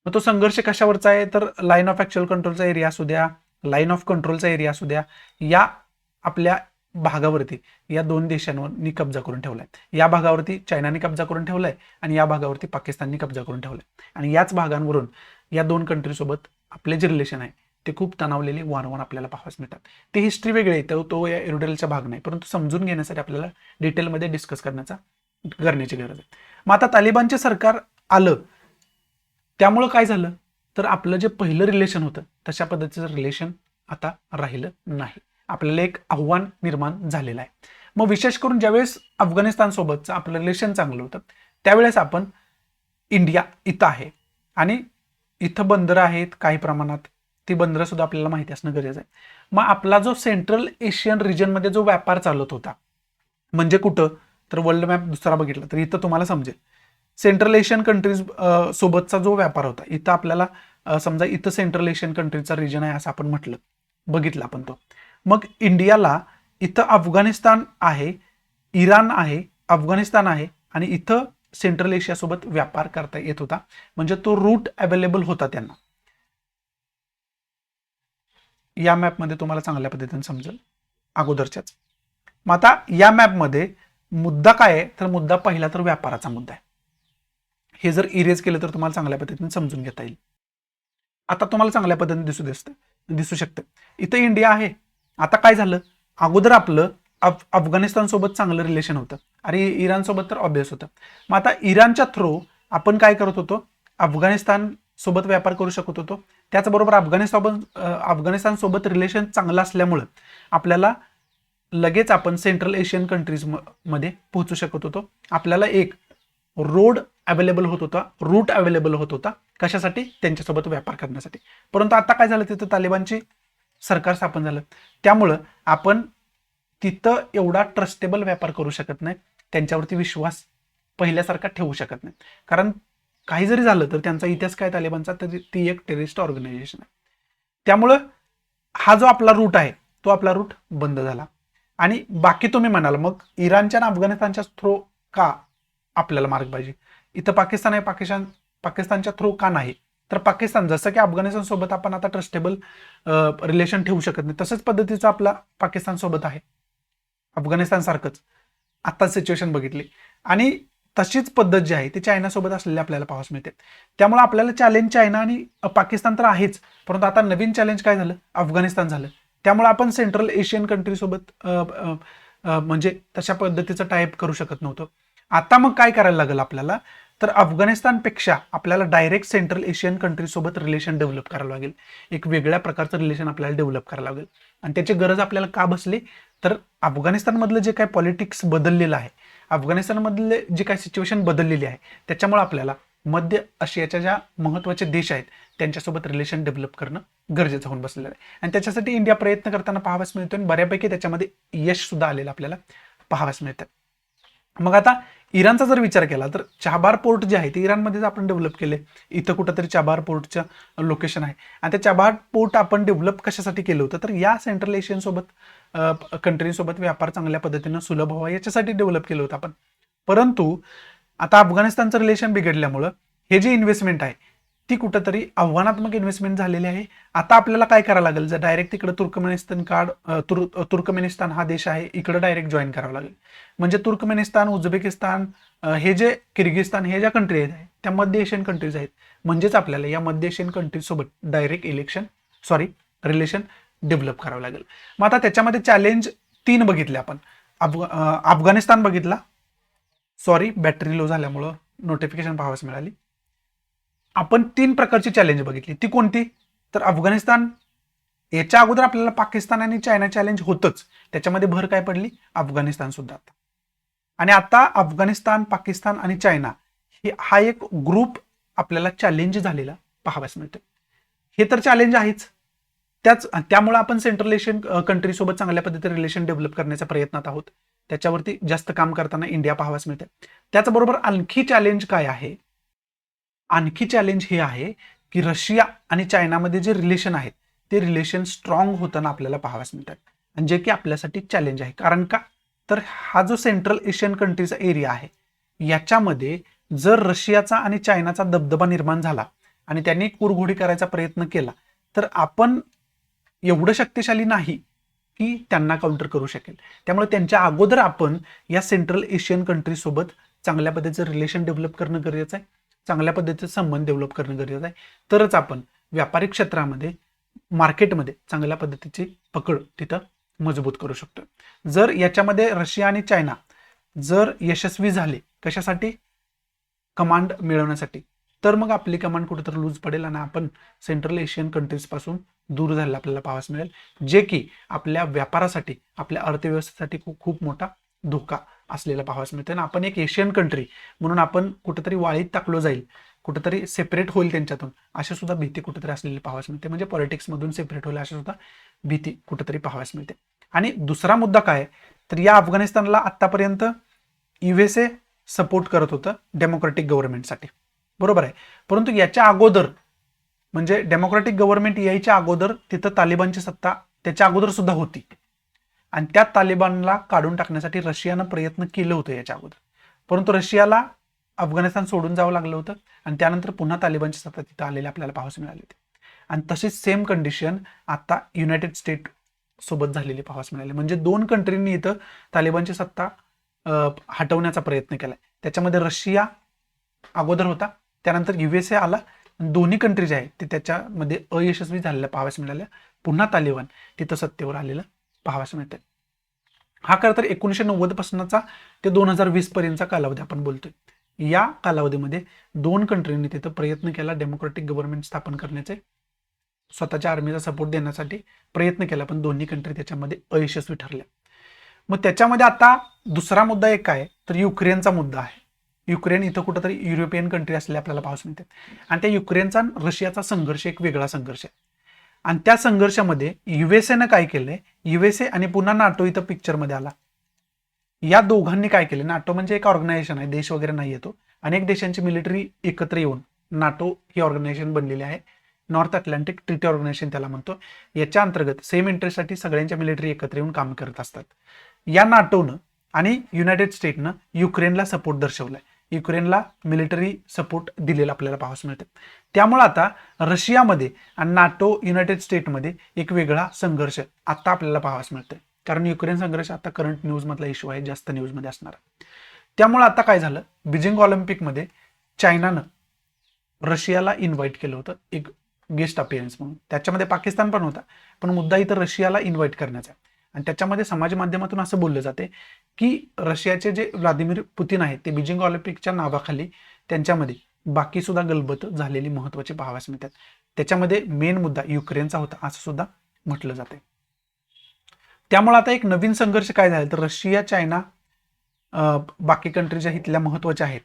मग तो संघर्ष कशावरचा आहे, तर लाईन ऑफ ऍक्च्युअल कंट्रोलचा एरिया असू द्या, लाईन ऑफ कंट्रोलचा एरिया असू द्या, या आपल्या भागावरती या 2 देशांनी कब्जा करून ठेवलाय. या भागावरती चायनाने कब्जा करून ठेवलाय आणि या भागावरती पाकिस्तानने कब्जा करून ठेवलाय. आणि याच भागांवरून या 2 कंट्रीसोबत आपले जे रिलेशन आहे ते खूप तणावलेले वारंवार आपल्याला पाहावयास मिळतात. ते हिस्ट्री वेगळी आहे, तो या एडिटोरियलचा भाग नाही, परंतु समजून घेण्यासाठी आपल्याला डिटेलमध्ये डिस्कस करण्याची गरज आहे. मग आता तालिबानचे सरकार आलं, त्यामुळं काय झालं, तर आपलं जे पहिलं रिलेशन होतं तशा पद्धतीचं रिलेशन आता राहिलं नाही. आपल्याला एक आव्हान निर्माण झालेलं आहे. मग विशेष करून ज्यावेळेस अफगाणिस्तानसोबतचं आपलं रिलेशन चांगलं होतं त्यावेळेस आपण इंडिया इथं आहे आणि इथं बंदरं आहेत काही प्रमाणात, ती बंदरं सुद्धा आपल्याला माहिती असणं गरजेचं आहे. मग आपला जो सेंट्रल एशियन रिजनमध्ये जो व्यापार चालत होता, म्हणजे कुठं, तर वर्ल्ड मॅप दुसरा बघितला तर इथं तुम्हाला समजेल सेंट्रल एशियन कंट्रीज सोबतचा जो व्यापार होता, इथं आपल्याला समजा इथं सेंट्रल एशियन कंट्रीजचा रिजन आहे असं आपण म्हटलं, बघितलं आपण तो. मग इंडियाला इथं अफगाणिस्तान आहे, इराण आहे, अफगाणिस्तान आहे आणि इथं सेंट्रल एशियासोबत व्यापार करता येत होता, म्हणजे तो रूट अवेलेबल होता त्यांना. या मॅपमध्ये तुम्हाला चांगल्या पद्धतीने समजेल अगोदरच्याच. मग आता या मॅपमध्ये मुद्दा काय आहे, तर मुद्दा पहिला तर व्यापाराचा मुद्दा आहे. हे जर इरेज केलं तर तुम्हाला चांगल्या पद्धतीने समजून घेता येईल. आता तुम्हाला चांगल्या पद्धतीने दिसू शकतं इथं इंडिया आहे. आता काय झालं, अगोदर आपलं अफगाणिस्तान सोबत चांगलं रिलेशन होतं आणि इराण सोबत तर ऑब्वियस होतं. मग आता इराणच्या थ्रू आपण काय करत होतो, अफगाणिस्तान सोबत व्यापार करू शकत होतो. त्याचबरोबर अफगाणिस्तान सोबत रिलेशन चांगलं असल्यामुळं आपल्याला लगेच आपण सेंट्रल एशियन कंट्रीज मध्ये पोहोचू शकत होतो. आपल्याला एक रोड अवेलेबल होत होता, रूट अवेलेबल होत होता, कशासाठी, त्यांच्यासोबत व्यापार करण्यासाठी. परंतु आता काय झालं, तिथं तालिबानची सरकार स्थापन झालं, त्यामुळं आपण तिथं एवढा ट्रस्टेबल व्यापार करू शकत नाही, त्यांच्यावरती विश्वास पहिल्यासारखा ठेवू शकत नाही. कारण काही जरी झालं तर त्यांचा इतिहास काय तालिबानचा, तर ती एक टेररिस्ट ऑर्गनायझेशन आहे. त्यामुळं हा जो आपला रूट आहे तो आपला रूट बंद झाला. आणि बाकी तुम्ही म्हणाल मग इराणच्या आणि अफगाणिस्तानच्या थ्रू का आपल्याला मार्ग पाहिजे, इथं पाकिस्तान आहे, पाकिस्तानच्या थ्रू का नाही, तर पाकिस्तान जसं की अफगाणिस्तान सोबत आपण आता ट्रस्टेबल रिलेशन ठेवू शकत नाही, तसंच पद्धतीचं आपला पाकिस्तान सोबत आहे, अफगाणिस्तान सारखंच आता सिच्युएशन बघितली. आणि तशीच पद्धत जी आहे ती चायनासोबत असलेली आपल्याला पाहावयास मिळते. त्यामुळे आपल्याला चॅलेंज चायना आणि पाकिस्तान तर आहेच, परंतु आता नवीन चॅलेंज काय झालं, अफगाणिस्तान झालं. त्यामुळे आपण सेंट्रल एशियन कंट्रीसोबत म्हणजे तशा पद्धतीचं टाईप करू शकत नव्हतं. आता मग काय करायला लागेल आपल्याला, तर अफगाणिस्तानपेक्षा आपल्याला डायरेक्ट सेंट्रल एशियन कंट्रीसोबत रिलेशन डेव्हलप करावं लागेल. एक वेगळ्या प्रकारचं रिलेशन आपल्याला डेव्हलप करावं लागेल. आणि त्याची गरज आपल्याला का बसली, तर अफगाणिस्तानमधलं जे काही पॉलिटिक्स बदललेलं आहे अफगाणिस्तानमधले जी काही सिच्युएशन बदललेली आहे त्याच्यामुळे आपल्याला मध्य आशियाच्या ज्या महत्त्वाचे देश आहेत त्यांच्यासोबत रिलेशन डेव्हलप करणं गरजेचं होऊन बसलेलं आहे आणि त्याच्यासाठी इंडिया प्रयत्न करताना पाहाव्यास मिळतो आणि बऱ्यापैकी त्याच्यामध्ये यश सुद्धा आलेलं आपल्याला पाहाव्यास मिळतं. मग आता इराणचा जर विचार केला तर चाबार पोर्ट जे आहे ते इराणमध्येच आपण डेव्हलप केले. इथं कुठंतरी चाबार पोर्टचं लोकेशन आहे आणि त्या चाबार पोर्ट आपण डेव्हलप कशासाठी केलं होतं तर या सेंट्रल एशियन सोबत कंट्रीसोबत व्यापार चांगल्या पद्धतीनं सुलभ व्हावा याच्यासाठी डेव्हलप केलं होतं आपण. परंतु आता अफगाणिस्तानचं रिलेशन बिघडल्यामुळं हे जे इन्व्हेस्टमेंट आहे ती कुठंतरी आव्हानात्मक इन्व्हेस्टमेंट झालेली आहे. आता आपल्याला काय करावं लागेल, जर डायरेक्ट तिकडे तुर्कमेनिस्तान हा देश आहे इकडे डायरेक्ट जॉईन करावं लागेल. म्हणजे तुर्कमेनिस्तान, उझबेकिस्तान, हे जे किर्गिस्तान, हे ज्या कंट्री आहेत त्या मध्य एशियन कंट्रीज आहेत. म्हणजेच आपल्याला या मध्य एशियन कंट्रीज सोबत डायरेक्ट रिलेशन डेव्हलप करावं लागेल. मग आता त्याच्यामध्ये चॅलेंज 3 बघितले आपण. अफगाणिस्तान बघितला, बॅटरी लो झाल्यामुळं नोटिफिकेशन पाहावयास मिळाली. आपण 3 प्रकारची चॅलेंज बघितली. ती कोणती तर अफगाणिस्तान, याच्या अगोदर आपल्याला पाकिस्तान आणि चायना चॅलेंज होतच, त्याच्यामध्ये भर काय पडली अफगाणिस्तान सुद्धा. आणि आता अफगाणिस्तान, पाकिस्तान आणि चायना हा एक ग्रुप आपल्याला चॅलेंज झालेला पाहावयास मिळतो. हे तर चॅलेंज आहेच, त्यामुळे आपण सेंट्रल एशियन कंट्री सोबत चांगल्या पद्धतीने रिलेशन डेव्हलप करण्याच्या प्रयत्नात आहोत. त्याच्यावरती जास्त काम करताना इंडिया पाहावयास मिळते. त्याचबरोबर आणखी चॅलेंज काय आहे, आणखी चॅलेंज हे आहे की रशिया आणि चायनामध्ये जे रिलेशन आहेत ते रिलेशन स्ट्रॉंग होताना आपल्याला पाहावयास मिळतात आणि जे की आपल्यासाठी चॅलेंज आहे. कारण का तर हा जो सेंट्रल एशियन कंट्रीचा एरिया आहे याच्यामध्ये जर रशियाचा आणि चायनाचा दबदबा निर्माण झाला आणि त्यांनी कुरघोडी करायचा प्रयत्न केला तर आपण एवढं शक्तिशाली नाही की त्यांना काउंटर करू शकेल. त्यामुळे त्यांच्या अगोदर आपण या सेंट्रल एशियन कंट्री सोबत चांगल्या पद्धतीचं रिलेशन डेव्हलप करणं गरजेचं आहे, चांगल्या पद्धतीचे संबंध डेव्हलप करणं गरजेचं आहे. तरच आपण व्यापारिक क्षेत्रामध्ये, मार्केटमध्ये चांगल्या पद्धतीची पकड तिथं मजबूत करू शकतो. जर याच्यामध्ये रशिया आणि चायना जर यशस्वी झाले कशासाठी, कमांड मिळवण्यासाठी, तर मग आपली कमांड कुठेतरी लूज पडेल आणि आपण सेंट्रल एशियन कंट्रीज पासून दूर झालेला आपल्याला पाहावयास मिळेल, जे की आपल्या व्यापारासाठी, आपल्या अर्थव्यवस्थेसाठी खूप मोठा धोका असलेला पाहावयास मिळते. आणि आपण एक एशियन कंट्री म्हणून आपण कुठेतरी वाळीत टाकलो जाईल, कुठेतरी सेपरेट होईल त्यांच्यातून, अशी सुद्धा भीती कुठेतरी असलेली पाहावयास मिळते. म्हणजे पॉलिटिक्समधून सेपरेट होईल अशी सुद्धा भीती कुठेतरी पाहावयास मिळते. आणि दुसरा मुद्दा काय तर या अफगाणिस्तानला आतापर्यंत USA सपोर्ट करत होतं डेमोक्रेटिक गव्हर्नमेंटसाठी, बरोबर आहे. परंतु याच्या अगोदर म्हणजे डेमोक्रेटिक गव्हर्नमेंट यायच्या अगोदर तिथं तालिबानची सत्ता त्याच्या अगोदर सुद्धा होती आणि त्या तालिबानला काढून टाकण्यासाठी रशियानं प्रयत्न केलं होतं याच्या अगोदर. परंतु रशियाला अफगाणिस्तान सोडून जावं लागलं होतं आणि त्यानंतर पुन्हा तालिबानची सत्ता तिथं आलेली आपल्याला पाहावयास मिळाली होती. आणि तशीच सेम कंडिशन आता युनायटेड स्टेट सोबत झालेली पाहावयास मिळाली. म्हणजे 2 कंट्रींनी इथं तालिबानची सत्ता हटवण्याचा प्रयत्न केलाय. त्याच्यामध्ये रशिया अगोदर होता, त्यानंतर USA आला. दोन्ही कंट्रीज आहेत ते त्याच्यामध्ये अयशस्वी झालेल्या पाहावयास मिळाल्या. पुन्हा तालिबान तिथं सत्तेवर आलेलं पाहावयास मिळतं. हा खरं तर 1990 पासूनचा ते 2020 पर्यंतचा कालावधी आपण बोलतोय. या कालावधीमध्ये 2 कंट्रींनी तिथं प्रयत्न केला डेमोक्रेटिक गव्हर्नमेंट स्थापन करण्याचे, स्वतःच्या आर्मीचा सपोर्ट देण्यासाठी प्रयत्न केला, पण दोन्ही कंट्री त्याच्यामध्ये अयशस्वी ठरल्या. मग त्याच्यामध्ये आता दुसरा मुद्दा एक काय तर युक्रेनचा मुद्दा आहे. युक्रेन इथं कुठंतरी युरोपियन कंट्री असलेले आपल्याला पाहावयास मिळते आणि त्या युक्रेनचा रशियाचा संघर्ष एक वेगळा संघर्ष आहे. आणि त्या संघर्षामध्ये USAनं काय केलंय, USA आणि पुन्हा नाटो इथं पिक्चरमध्ये आला. या दोघांनी काय केलं, नाटो म्हणजे एक ऑर्गनायझेशन आहे, देश वगैरे नाही येतो, अनेक देशांची मिलिटरी एकत्र येऊन नाटो ही ऑर्गनायझेशन बनलेली आहे. नॉर्थ अटलांटिक ट्रीटी ऑर्गनायझेशन त्याला म्हणतो. याच्या अंतर्गत सेम इंटरेस्टसाठी सगळ्यांच्या मिलिटरी एकत्र येऊन काम करत असतात. या नाटोनं आणि युनायटेड स्टेटनं युक्रेनला सपोर्ट दर्शवलाय, युक्रेनला मिलिटरी सपोर्ट दिलेला आपल्याला पाहावयास मिळतं. त्यामुळे आता रशियामध्ये आणि नाटो युनायटेड स्टेटमध्ये एक वेगळा संघर्ष आता आपल्याला पाहावयास मिळतोय. कारण युक्रेन संघर्ष आता करंट न्यूजमधला इश्यू आहे, जास्त न्यूजमध्ये असणार. त्यामुळे आता काय झालं, बीजिंग ऑलिम्पिकमध्ये चायनानं रशियाला इन्व्हाइट केलं होतं एक गेस्ट अपिअरन्स म्हणून. त्याच्यामध्ये पाकिस्तान पण होता, पण मुद्दा इथं रशियाला इन्व्हाइट करण्याचा. आणि त्याच्यामध्ये समाज माध्यमातून असं बोललं जाते की रशियाचे जे व्लादिमीर पुतिन आहेत ते बीजिंग ऑलिम्पिकच्या नावाखाली त्यांच्यामध्ये बाकी सुद्धा गलबत झालेली महत्वाची पाहावयास मिळतात. त्याच्यामध्ये मेन मुद्दा युक्रेनचा होता असं सुद्धा म्हटलं जाते. त्यामुळे आता एक नवीन संघर्ष काय झाला तर रशिया, चायना बाकी कंट्री ज्या इथल्या महत्त्वाच्या आहेत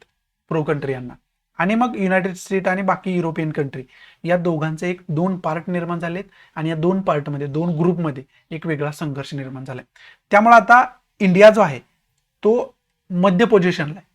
प्रो कंट्री यांना, आणि मग युनायटेड स्टेट आणि बाकी युरोपियन कंट्री, या दोघांचे एक 2 पार्ट निर्माण झालेत आणि या 2 पार्टमध्ये 2 ग्रुपमध्ये एक वेगळा संघर्ष निर्माण झालाय. त्यामुळे आता इंडिया जो आहे तो मध्य पोझिशनला आहे.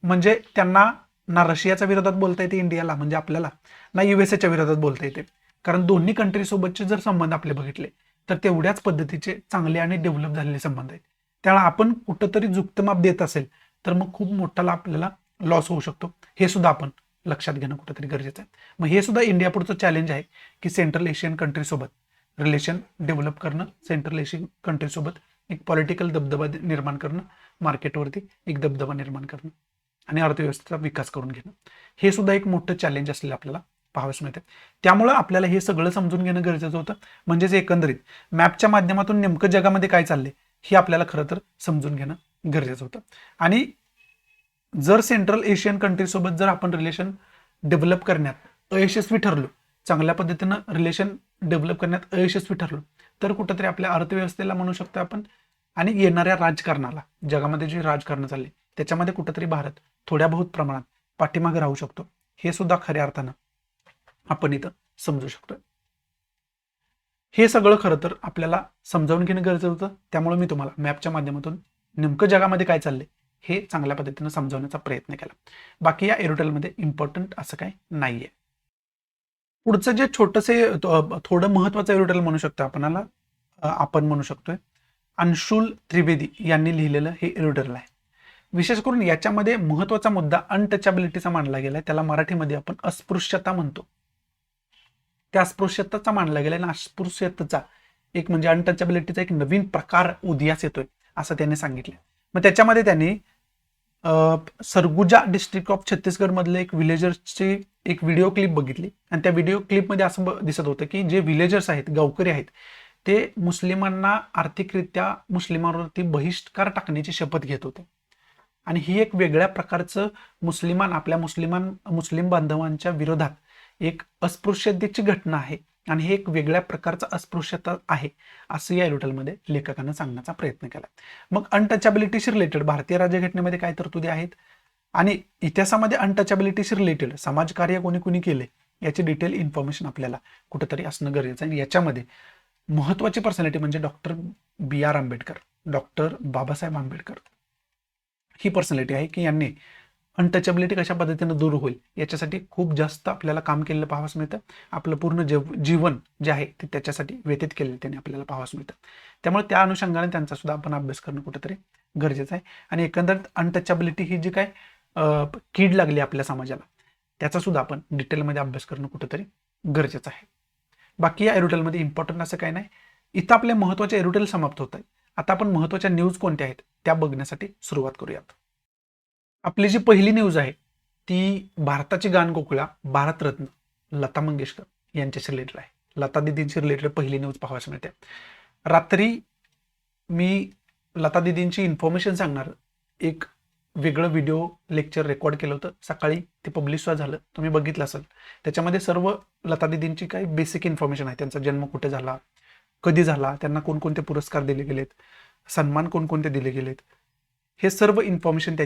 म्हणजे त्यांना ना रशियाच्या विरोधात बोलता येते इंडियाला म्हणजे आपल्याला, ना युएसएच्या विरोधात बोलता येते. कारण दोन्ही कंट्री सोबतचे जर संबंध आपले बघितले तर तेवढ्याच पद्धतीचे चांगले आणि डेव्हलप झालेले संबंध आहेत. त्यामुळे आपण कुठंतरी जुक्तमाप देत असेल तर मग खूप मोठाला आपल्याला लॉस होऊ शकतो. हे सुद्धा आपण लक्षात घेणं कुठेतरी गरजेचं आहे. मग हे सुद्धा इंडिया पुढचं चॅलेंज आहे की सेंट्रल एशियन कंट्रीसोबत रिलेशन डेव्हलप करणं, सेंट्रल एशियन कंट्रीसोबत एक पॉलिटिकल दबदबा निर्माण करणं, मार्केटवरती एक दबदबा निर्माण करणं आणि अर्थव्यवस्थेचा विकास करून घेणं, हे सुद्धा एक मोठं चॅलेंज असलेलं आपल्याला पाहावयास मिळतं. त्यामुळं आपल्याला हे सगळं समजून घेणं गरजेचं होतं. म्हणजेच एकंदरीत मॅपच्या माध्यमातून नेमकं जगामध्ये काय चाललंय हे आपल्याला खरं तर समजून घेणं गरजेचं होतं. आणि जर सेंट्रल एशियन कंट्रीसोबत जर आपण रिलेशन डेव्हलप करण्यात अयशस्वी ठरलो, चांगल्या पद्धतीनं रिलेशन डेव्हलप करण्यात अयशस्वी ठरलो, तर कुठंतरी आपल्या अर्थव्यवस्थेला म्हणू शकतो आपण आणि येणाऱ्या राजकारणाला, जगामध्ये जे राजकारण चालले त्याच्यामध्ये कुठंतरी भारत थोड्या बहुत प्रमाणात पाठीमागे राहू शकतो. हे सुद्धा खऱ्या अर्थानं आपण इथं समजू शकतो. हे सगळं खरं तर आपल्याला समजावून घेणं गरजेचं होतं. त्यामुळे मी तुम्हाला मॅपच्या माध्यमातून नेमकं जगामध्ये काय चाललंय हे चांगल्या पद्धतीनं समजावण्याचा प्रयत्न केला. बाकी या एरोटेलमध्ये इम्पॉर्टंट असं काही नाहीये. पुढचं जे छोटंसे थोडं महत्वाचं एरोटेल म्हणू शकतो आपण म्हणू शकतोय अंशुल त्रिवेदी यांनी लिहिलेलं हे एरोटेल आहे. विशेष करून याच्यामध्ये महत्वाचा मुद्दा अनटचॅबिलिटीचा मानला गेलाय. त्याला मराठीमध्ये आपण अस्पृश्यता म्हणतो. त्या अस्पृश्यतेचा मानला गेलाय आणि अस्पृश्यतेचा एक म्हणजे अनटचॅबिलिटीचा एक नवीन प्रकार उदयास येतोय असं त्यांनी सांगितलं. मग त्याच्यामध्ये त्यांनी सरगुजा डिस्ट्रिक्ट ऑफ छत्तीसगड मधले एक विलेजर्सची एक व्हिडिओ क्लिप बघितली आणि त्या व्हिडिओ क्लिपमध्ये असं दिसत होतं की जे विलेजर्स आहेत, गावकरी आहेत, ते मुस्लिमांना आर्थिकरित्या मुस्लिमांवरती बहिष्कार टाकण्याची शपथ घेत होते. आणि ही एक वेगळ्या प्रकारचं आपल्या मुस्लिम बांधवांच्या विरोधात एक अस्पृश्यतेची घटना आहे आणि हे एक वेगळ्या प्रकारचा अस्पृश्यता आहे असं या एरोटेलमध्ये लेखकानं सांगण्याचा प्रयत्न केला. मग अनटचॅबिलिटीशी रिलेटेड भारतीय राज्यघटनेमध्ये काय तरतुदी आहेत आणि इतिहासामध्ये अनटचॅबिलिटीशी रिलेटेड समाजकार्य कोणी कोणी केले याची डिटेल इन्फॉर्मेशन आपल्याला कुठेतरी असणं गरजेचं आहे. याच्यामध्ये महत्वाची पर्सनॅलिटी म्हणजे doctor B.R. Ambedkar, doctor Babasaheb Ambedkar ही पर्सनॅलिटी आहे की यांनी अनटचॅबिलिटी कशा पद्धतीनं दूर होईल याच्यासाठी खूप जास्त आपल्याला काम केलेलं पाहावयास मिळतं. आपलं पूर्ण जीवन जे आहे ते त्याच्यासाठी व्यतीत केलेलं त्यांनी आपल्याला पाहावयास मिळतं. त्यामुळे त्या अनुषंगाने त्यांचा सुद्धा आपण अभ्यास करणं कुठेतरी गरजेचं आहे. आणि एकंदरीत अनटचॅबिलिटी ही जी काय कीड लागली आपल्या समाजाला त्याचा सुद्धा आपण डिटेलमध्ये अभ्यास करणं कुठेतरी गरजेचं आहे. बाकी या एरोटेलमध्ये इम्पॉर्टंट असं काही नाही. इथं आपले महत्त्वाचे एरोटेल समाप्त होत आहे. आता आपण महत्त्वाच्या न्यूज कोणत्या आहेत त्या बघण्यासाठी सुरुवात करूयात. आपली जी पहिली न्यूज आहे ती भारताची गानकोकिळा भारतरत्न लता मंगेशकर यांच्याशी रिलेटेड आहे. लता दिदींशी रिलेटेड पहिली न्यूज पाहावयास मिळते. रात्री मी लता दिदींची इन्फॉर्मेशन सांगणार एक वेगळं व्हिडिओ लेक्चर रेकॉर्ड केलं होतं. सकाळी ते पब्लिश सुद्धा झालं, तुम्ही बघितलं असेल. त्याच्यामध्ये सर्व लता दिदींची काही बेसिक इन्फॉर्मेशन आहे. त्यांचा जन्म कुठे झाला, कधी झाला, त्यांना कोणकोणते पुरस्कार दिले गेलेत, सन्मान कोणकोणते दिले गेलेत, हे सर्व इन्फॉर्मेशन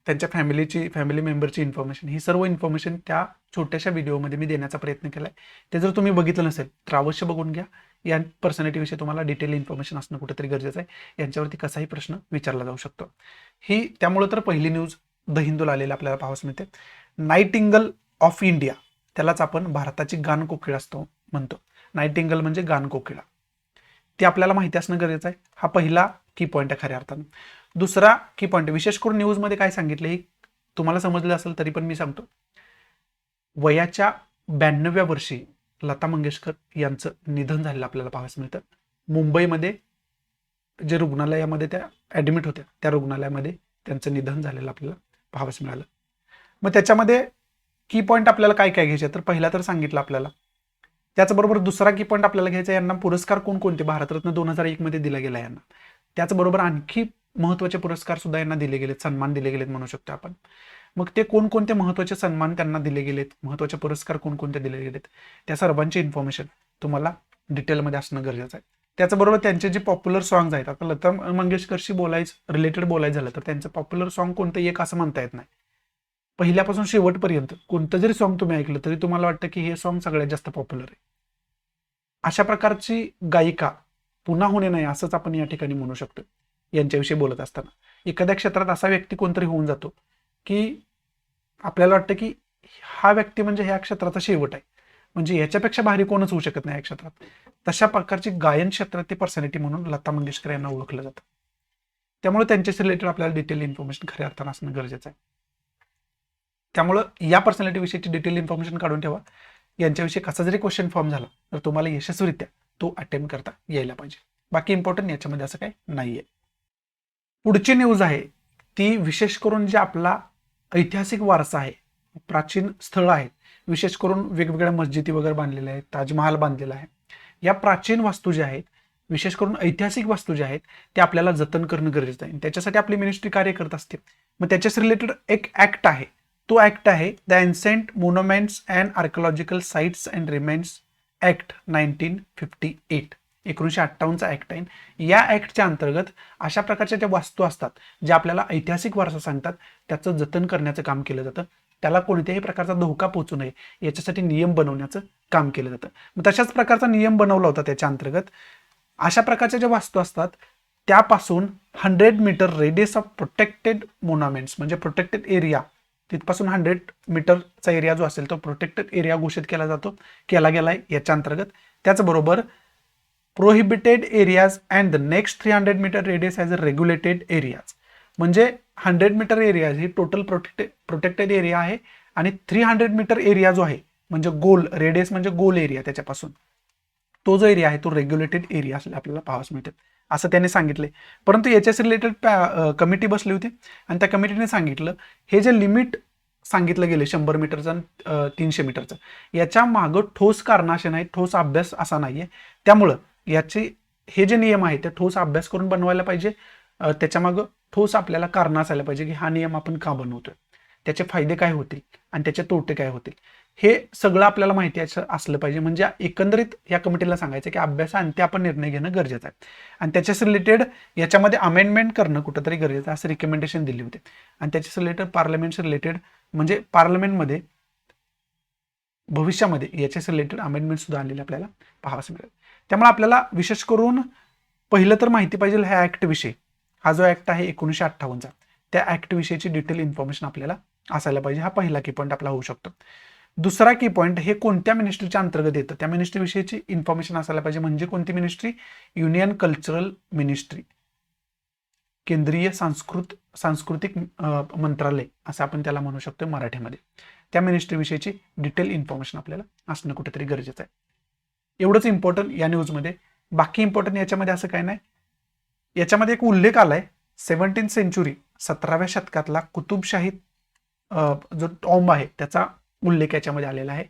त्यांच्या फॅमिली मेंबरची इन्फॉर्मेशन, ही सर्व इन्फॉर्मेशन त्या छोट्याशा व्हिडिओमध्ये मी देण्याचा प्रयत्न केला आहे. ते जर तुम्ही बघितलं नसेल तर अवश्य बघून घ्या. या पर्सनॅलिटीविषयी तुम्हाला डिटेल इन्फॉर्मेशन असणं कुठेतरी गरजेचं आहे. यांच्यावरती कसाही प्रश्न विचारला जाऊ शकतो. ही त्यामुळे तर पहिली न्यूज द हिंदूला आलेली आपल्याला पाहावयास मिळते. नाईटिंगल ऑफ इंडिया, त्यालाच आपण भारताची गानकोकिळा असतो म्हणतो. नाईटिंगल म्हणजे गानकोकिळा, ते आपल्याला माहिती असणं गरजेचं आहे. हा पहिला की पॉईंट आहे खऱ्या अर्थानं. दुसरा की पॉईंट विशेष करून न्यूजमध्ये काय सांगितलं हे तुम्हाला समजलं असेल तरी पण मी सांगतो. वयाच्या 92व्या वर्षी लता मंगेशकर यांचं निधन झालेलं आपल्याला पाहावयास मिळतं. मुंबईमध्ये जे रुग्णालयामध्ये त्या ॲडमिट होत्या त्या रुग्णालयामध्ये त्यांचं निधन झालेलं आपल्याला पाहावयास मिळालं. मग त्याच्यामध्ये की पॉईंट आपल्याला काय काय घ्यायचे तर पहिला तर सांगितलं आपल्याला. त्याचबरोबर दुसरा की पॉईंट आपल्याला घ्यायचा, यांना पुरस्कार कोणकोणते भारतरत्न 2001 मध्ये दिला गेला यांना. त्याचबरोबर आणखी महत्त्वाचे पुरस्कार सुद्धा यांना दिले गेलेत, सन्मान दिले गेलेत म्हणू शकतो आपण. मग ते कोणकोणते महत्त्वाचे सन्मान त्यांना दिले गेलेत, महत्त्वाचे पुरस्कार कोणकोणते दिले गेलेत, त्या सर्वांची इन्फॉर्मेशन तुम्हाला डिटेलमध्ये असणं गरजेचं आहे. त्याचबरोबर त्यांचे जे पॉप्युलर सॉंग्स आहेत, आता लता मंगेशकरशी रिलेटेड बोलायचं झालं तर त्यांचं पॉप्युलर सॉन्ग कोणतं एक असं म्हणता येत नाही. पहिल्यापासून शेवटपर्यंत कोणतं जरी सॉन्ग तुम्ही ऐकलं तरी तुम्हाला वाटतं की हे सॉन्ग सगळ्यात जास्त पॉप्युलर आहे. अशा प्रकारची गायिका पुन्हा होणे नाही असंच आपण या ठिकाणी म्हणू शकतो यांच्याविषयी बोलत असताना. एखाद्या क्षेत्रात असा व्यक्ती कोणतरी होऊन जातो की आपल्याला वाटतं की हा व्यक्ती म्हणजे ह्या क्षेत्राचा शेवट आहे, म्हणजे याच्यापेक्षा भारी कोणच होऊ शकत नाही या क्षेत्रात. तशा प्रकारची गायन क्षेत्रात पर्सनॅलिटी म्हणून लता मंगेशकर यांना ओळखलं जातं. त्यामुळे त्यांच्याशी रिलेटेड आपल्याला डिटेल इन्फॉर्मेशन खऱ्या अर्थानं असणं गरजेचं आहे. त्यामुळं या पर्सनॅलिटी विषयीची डिटेल इन्फॉर्मेशन काढून ठेवा. यांच्याविषयी कसा जरी क्वेश्चन फॉर्म झाला तर तुम्हाला यशस्वीरित्या तो अटेम्प्ट करता यायला पाहिजे. बाकी इम्पॉर्टंट याच्यामध्ये असं काही नाहीये. पुढची न्यूज आहे ती विशेष करून जे आपला ऐतिहासिक वारसा आहे, प्राचीन स्थळं आहेत, विशेष करून वेगवेगळ्या मस्जिदी वगैरे बांधलेल्या आहेत, ताजमहाल बांधलेला आहे. या प्राचीन वास्तू ज्या आहेत, विशेष करून ऐतिहासिक वास्तू ज्या आहेत त्या आपल्याला जतन करणं गरजेचं आहे. त्याच्यासाठी आपली मिनिस्ट्री कार्य करत असते. मग त्याच्याशी रिलेटेड एक ऍक्ट आहे, तो ऍक्ट आहे the ancient monuments and archaeological sites and remains act 1958. 1958चा ऍक्ट आहे. या ऍक्टच्या अंतर्गत अशा प्रकारच्या ज्या वास्तू असतात ज्या आपल्याला ऐतिहासिक वारसा सांगतात त्याचं जतन करण्याचं काम केलं जातं. त्याला कोणत्याही प्रकारचा धोका पोहोचू नये याच्यासाठी नियम बनवण्याचं काम केलं जातं. मग तशाच प्रकारचा नियम बनवला होता. त्याच्या अंतर्गत अशा प्रकारच्या ज्या वास्तू असतात त्यापासून 100 metre radius of protected monuments म्हणजे प्रोटेक्टेड एरिया, तिथपासून 100 मीटरचा एरिया जो असेल तो प्रोटेक्टेड एरिया घोषित केला गेलाय याच्या अंतर्गत. त्याचबरोबर prohibited areas and the next 300 metre radius as a regulated areas, म्हणजे 100 मीटर एरिया ही टोटल प्रोटेक्टेड एरिया आहे आणि 300 मीटर एरिया जो आहे म्हणजे गोल रेडियस म्हणजे गोल एरिया, त्याच्यापासून तो जो एरिया आहे तो रेग्युलेटेड एरिया असले आपल्याला पाहावयास मिळते असं त्याने सांगितले. परंतु याच्याशी रिलेटेड कमिटी बसली होती आणि त्या कमिटीने सांगितलं हे जे लिमिट सांगितलं गेले 100 मीटरचं 300 मीटरचं याच्या मागं ठोस कारण असे नाहीत, ठोस अभ्यास असा नाहीये. त्यामुळं याचे हे जे नियम आहे ते ठोस अभ्यास करून बनवायला पाहिजे. त्याच्यामागं ठोस आपल्याला कारण असायला पाहिजे की हा नियम आपण का बनवतोय, त्याचे फायदे काय होतील आणि त्याचे तोटे काय होतील, हे सगळं आपल्याला माहिती असलं पाहिजे. म्हणजे एकंदरीत या कमिटीला सांगायचं की अभ्यासाअंती आपण निर्णय घेणं गरजेचं आहे आणि त्याच्याशी रिलेटेड याच्यामध्ये अमेंडमेंट करणं कुठंतरी गरजेचं असं रिकमेंडेशन दिली होती. आणि त्याच्याशी रिलेटेड पार्लमेंटशी रिलेटेड म्हणजे पार्लमेंटमध्ये भविष्यामध्ये याच्याशी रिलेटेड अमेंडमेंट सुद्धा आलेले आपल्याला पाहावयास मिळेल. त्यामुळे आपल्याला विशेष करून पहिलं तर माहिती पाहिजे ह्या ऍक्ट विषयी. हा जो ऍक्ट आहे 1958चा त्या ऍक्ट विषयीची डिटेल इन्फॉर्मेशन आपल्याला असायला पाहिजे. हा पहिला की पॉईंट आपला होऊ शकतो. दुसरा की पॉईंट हे कोणत्या मिनिस्ट्रीच्या अंतर्गत येतं त्या मिनिस्ट्री विषयीची इन्फॉर्मेशन असायला पाहिजे. म्हणजे कोणती मिनिस्ट्री? युनियन कल्चरल मिनिस्ट्री, केंद्रीय सांस्कृतिक मंत्रालय असं आपण त्याला म्हणू शकतो मराठीमध्ये. त्या मिनिस्ट्री विषयीची डिटेल इन्फॉर्मेशन आपल्याला असणं कुठेतरी गरजेचं आहे. एवढंच इम्पॉर्टंट या न्यूजमध्ये. बाकी इम्पॉर्टंट याच्यामध्ये असं काय नाही. याच्यामध्ये एक उल्लेख आलाय 17th सेंचुरी 17व्या शतकातला कुतुबशाही जो टॉम्ब आहे त्याचा उल्लेख याच्यामध्ये आलेला आहे.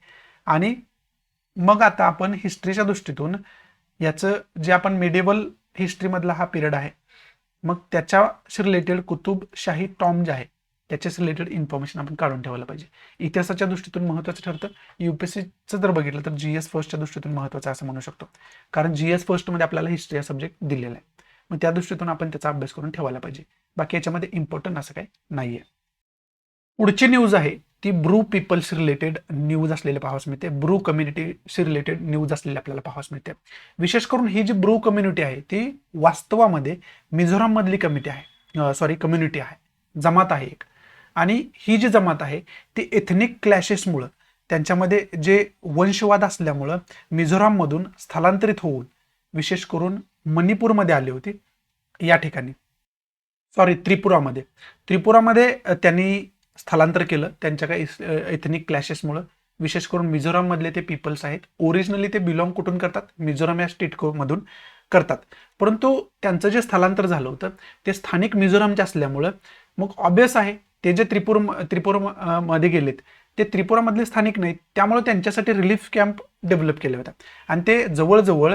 आणि मग आता आपण हिस्ट्रीच्या दृष्टीतून याचं जे आपण मेडिएवल हिस्ट्रीमधला हा पिरियड आहे मग त्याच्याशी रिलेटेड कुतुबशाही टॉम्ब जे आहे त्याच्याशी रिलेटेड इन्फॉर्मेशन आपण काढून ठेवायला पाहिजे. इतिहासाच्या दृष्टीतून महत्त्वाचं ठरतं. UPSCचं जर बघितलं तर GS फर्स्टच्या दृष्टीतून महत्त्वाचं असं म्हणू शकतो, कारण GS फर्स्टमध्ये आपल्याला हिस्ट्री हा सब्जेक्ट दिलेला आहे. मग त्या दृष्टीतून आपण त्याचा अभ्यास करून ठेवायला पाहिजे. बाकी याच्यामध्ये इम्पॉर्टंट असं काही नाहीये. पुढची न्यूज आहे ती ब्रू पीपल्सशी रिलेटेड न्यूज असलेले पाहावयास मिळते. ब्रू कम्युनिटीशी रिलेटेड न्यूज असलेली आपल्याला पाहावयास मिळते. विशेष करून ही जी ब्रू कम्युनिटी आहे ती वास्तवामध्ये मिझोराम मधली कम्युनिटी आहे, जमात आहे एक. आणि ही जी जमात आहे ती एथनिक क्लॅशेसमुळं त्यांच्यामध्ये जे वंशवाद असल्यामुळं मिझोराममधून स्थलांतरित होऊन विशेष करून मणिपूरमध्ये आली होती. या ठिकाणी त्रिपुरामध्ये त्यांनी स्थलांतर केलं त्यांच्या काही एथनिक क्लॅशेसमुळं. विशेष करून मिझोराम मधले ते पीपल्स आहेत. ओरिजिनली ते बिलॉंग कुठून करतात? मिझोराम या स्टेट मधून करतात. परंतु त्यांचं जे स्थलांतर झालं होतं ते स्थानिक मिझोरामचे असल्यामुळं मग ऑब्वियस आहे ते जे त्रिपुरामध्ये गेलेत ते त्रिपुरामधले स्थानिक नाहीत. त्यामुळे त्यांच्यासाठी रिलीफ कॅम्प डेव्हलप केले होते आणि ते जवळजवळ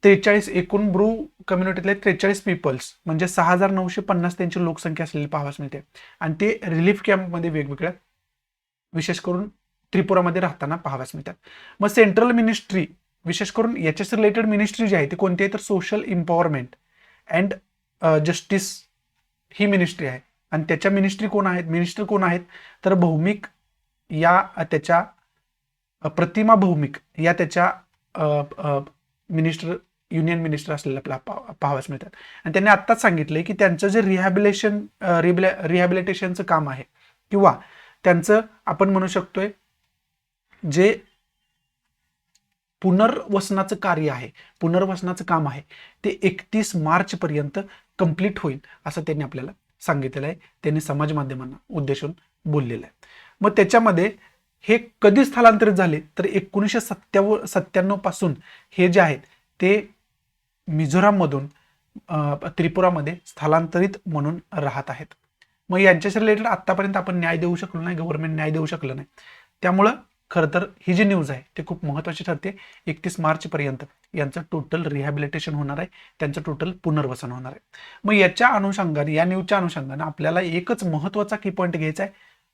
43 एकूण ब्रू कम्युनिटीतले 43 पीपल्स म्हणजे 6950 त्यांची लोकसंख्या असलेली पाहावयास मिळते. आणि ते रिलीफ कॅम्पमध्ये वेगवेगळ्या विशेष करून त्रिपुरामध्ये राहताना पाहावयास मिळतात. मग सेंट्रल मिनिस्ट्री विशेष करून याच्याशी रिलेटेड मिनिस्ट्री जी आहे ती कोणती आहे तर social empowerment and justice he ministry आहे. आणि त्याच्या मिनिस्टर कोण आहेत तर भौमिक या त्याच्या प्रतिमा भौमिक या त्याच्या युनियन मिनिस्टर असलेल्या आपल्याला पाहावयास मिळतात. आणि त्यांनी आत्ताच सांगितलंय की त्यांचं जे रिहॅबिलिटेशनचं काम आहे किंवा त्यांचं आपण म्हणू शकतोय जे पुनर्वसनाचं कार्य आहे, पुनर्वसनाचं काम आहे ते 31 मार्च पर्यंत कंप्लीट होईल असं त्यांनी आपल्याला सांगितलेलं आहे. त्यांनी समाज माध्यमांना उद्देशून बोललेलं आहे. मग त्याच्यामध्ये हे कधी स्थलांतरित झाले तर 1997 पासून हे जे आहेत ते मिझोराममधून त्रिपुरामध्ये स्थलांतरित म्हणून राहत आहेत. मग यांच्याशी रिलेटेड आतापर्यंत आपण न्याय देऊ शकलो नाही, गव्हर्नमेंट न्याय देऊ शकलं नाही. त्यामुळं खरं तर ही जी न्यूज आहे ते खूप महत्त्वाची ठरते. 31 मार्च पर्यंत यांचं टोटल रिहॅबिलिटेशन होणार आहे, त्यांचं टोटल पुनर्वसन होणार आहे. मग याच्या अनुषंगाने, या न्यूजच्या अनुषंगाने आपल्याला एकच महत्त्वाचा की पॉईंट घ्यायचा आहे,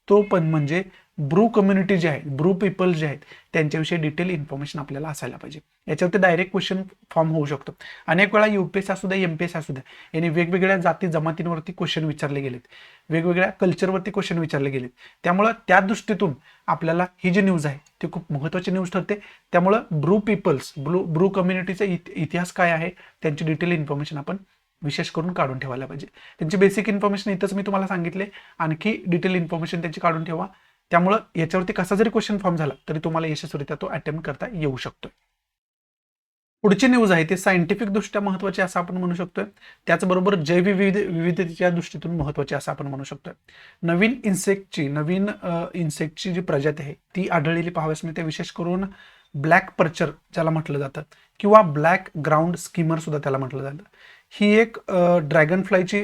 तो पण म्हणजे ब्रू कम्युनिटी जे आहे, ब्रू पीपल जे आहेत त्यांच्याविषयी डिटेल इन्फॉर्मेशन आपल्याला असायला पाहिजे. याच्यावरती डायरेक्ट क्वेश्चन फॉर्म होऊ शकतो. अनेक वेळा UPSC असू द्या, MPSC असू द्या, यांनी वेगवेगळ्या जाती जमातींवरती क्वेश्चन विचारले गेलेत, वेगवेगळ्या कल्चरवरती क्वेश्चन विचारले गेलेत. त्यामुळं त्या दृष्टीतून आपल्याला ही जी न्यूज आहे ती खूप महत्त्वाची न्यूज ठरते. त्यामुळं ब्रू कम्युनिटीचा इतिहास काय आहे, त्यांची डिटेल इन्फॉर्मेशन आपण विशेष करून काढून ठेवायला पाहिजे. त्यांची बेसिक इन्फॉर्मेशन इथंच मी तुम्हाला सांगितले, आणखी डिटेल इन्फॉर्मेशन त्यांची काढून ठेवा. त्यामुळं याच्यावरती कसा जरी क्वेश्चन फॉर्म झाला तरी तुम्हाला यशस्वीरित्या तो अटेम्प्ट करता येऊ शकतो. पुढची न्यूज आहे ते सायंटिफिक दृष्ट्या महत्त्वाची असं आपण म्हणू शकतोय, त्याचबरोबर जैवविविधतेच्या दृष्टीतून महत्त्वाची असं आपण म्हणू शकतोय. नवीन इन्सेक्टची जी प्रजाती आहे ती आढळलेली पाहाव्यास मिळते. विशेष करून ब्लॅक पर्चर ज्याला म्हटलं जातं किंवा ब्लॅक ग्राउंड स्कीमर सुद्धा त्याला म्हटलं जातं. ही एक ड्रॅगन फ्लायची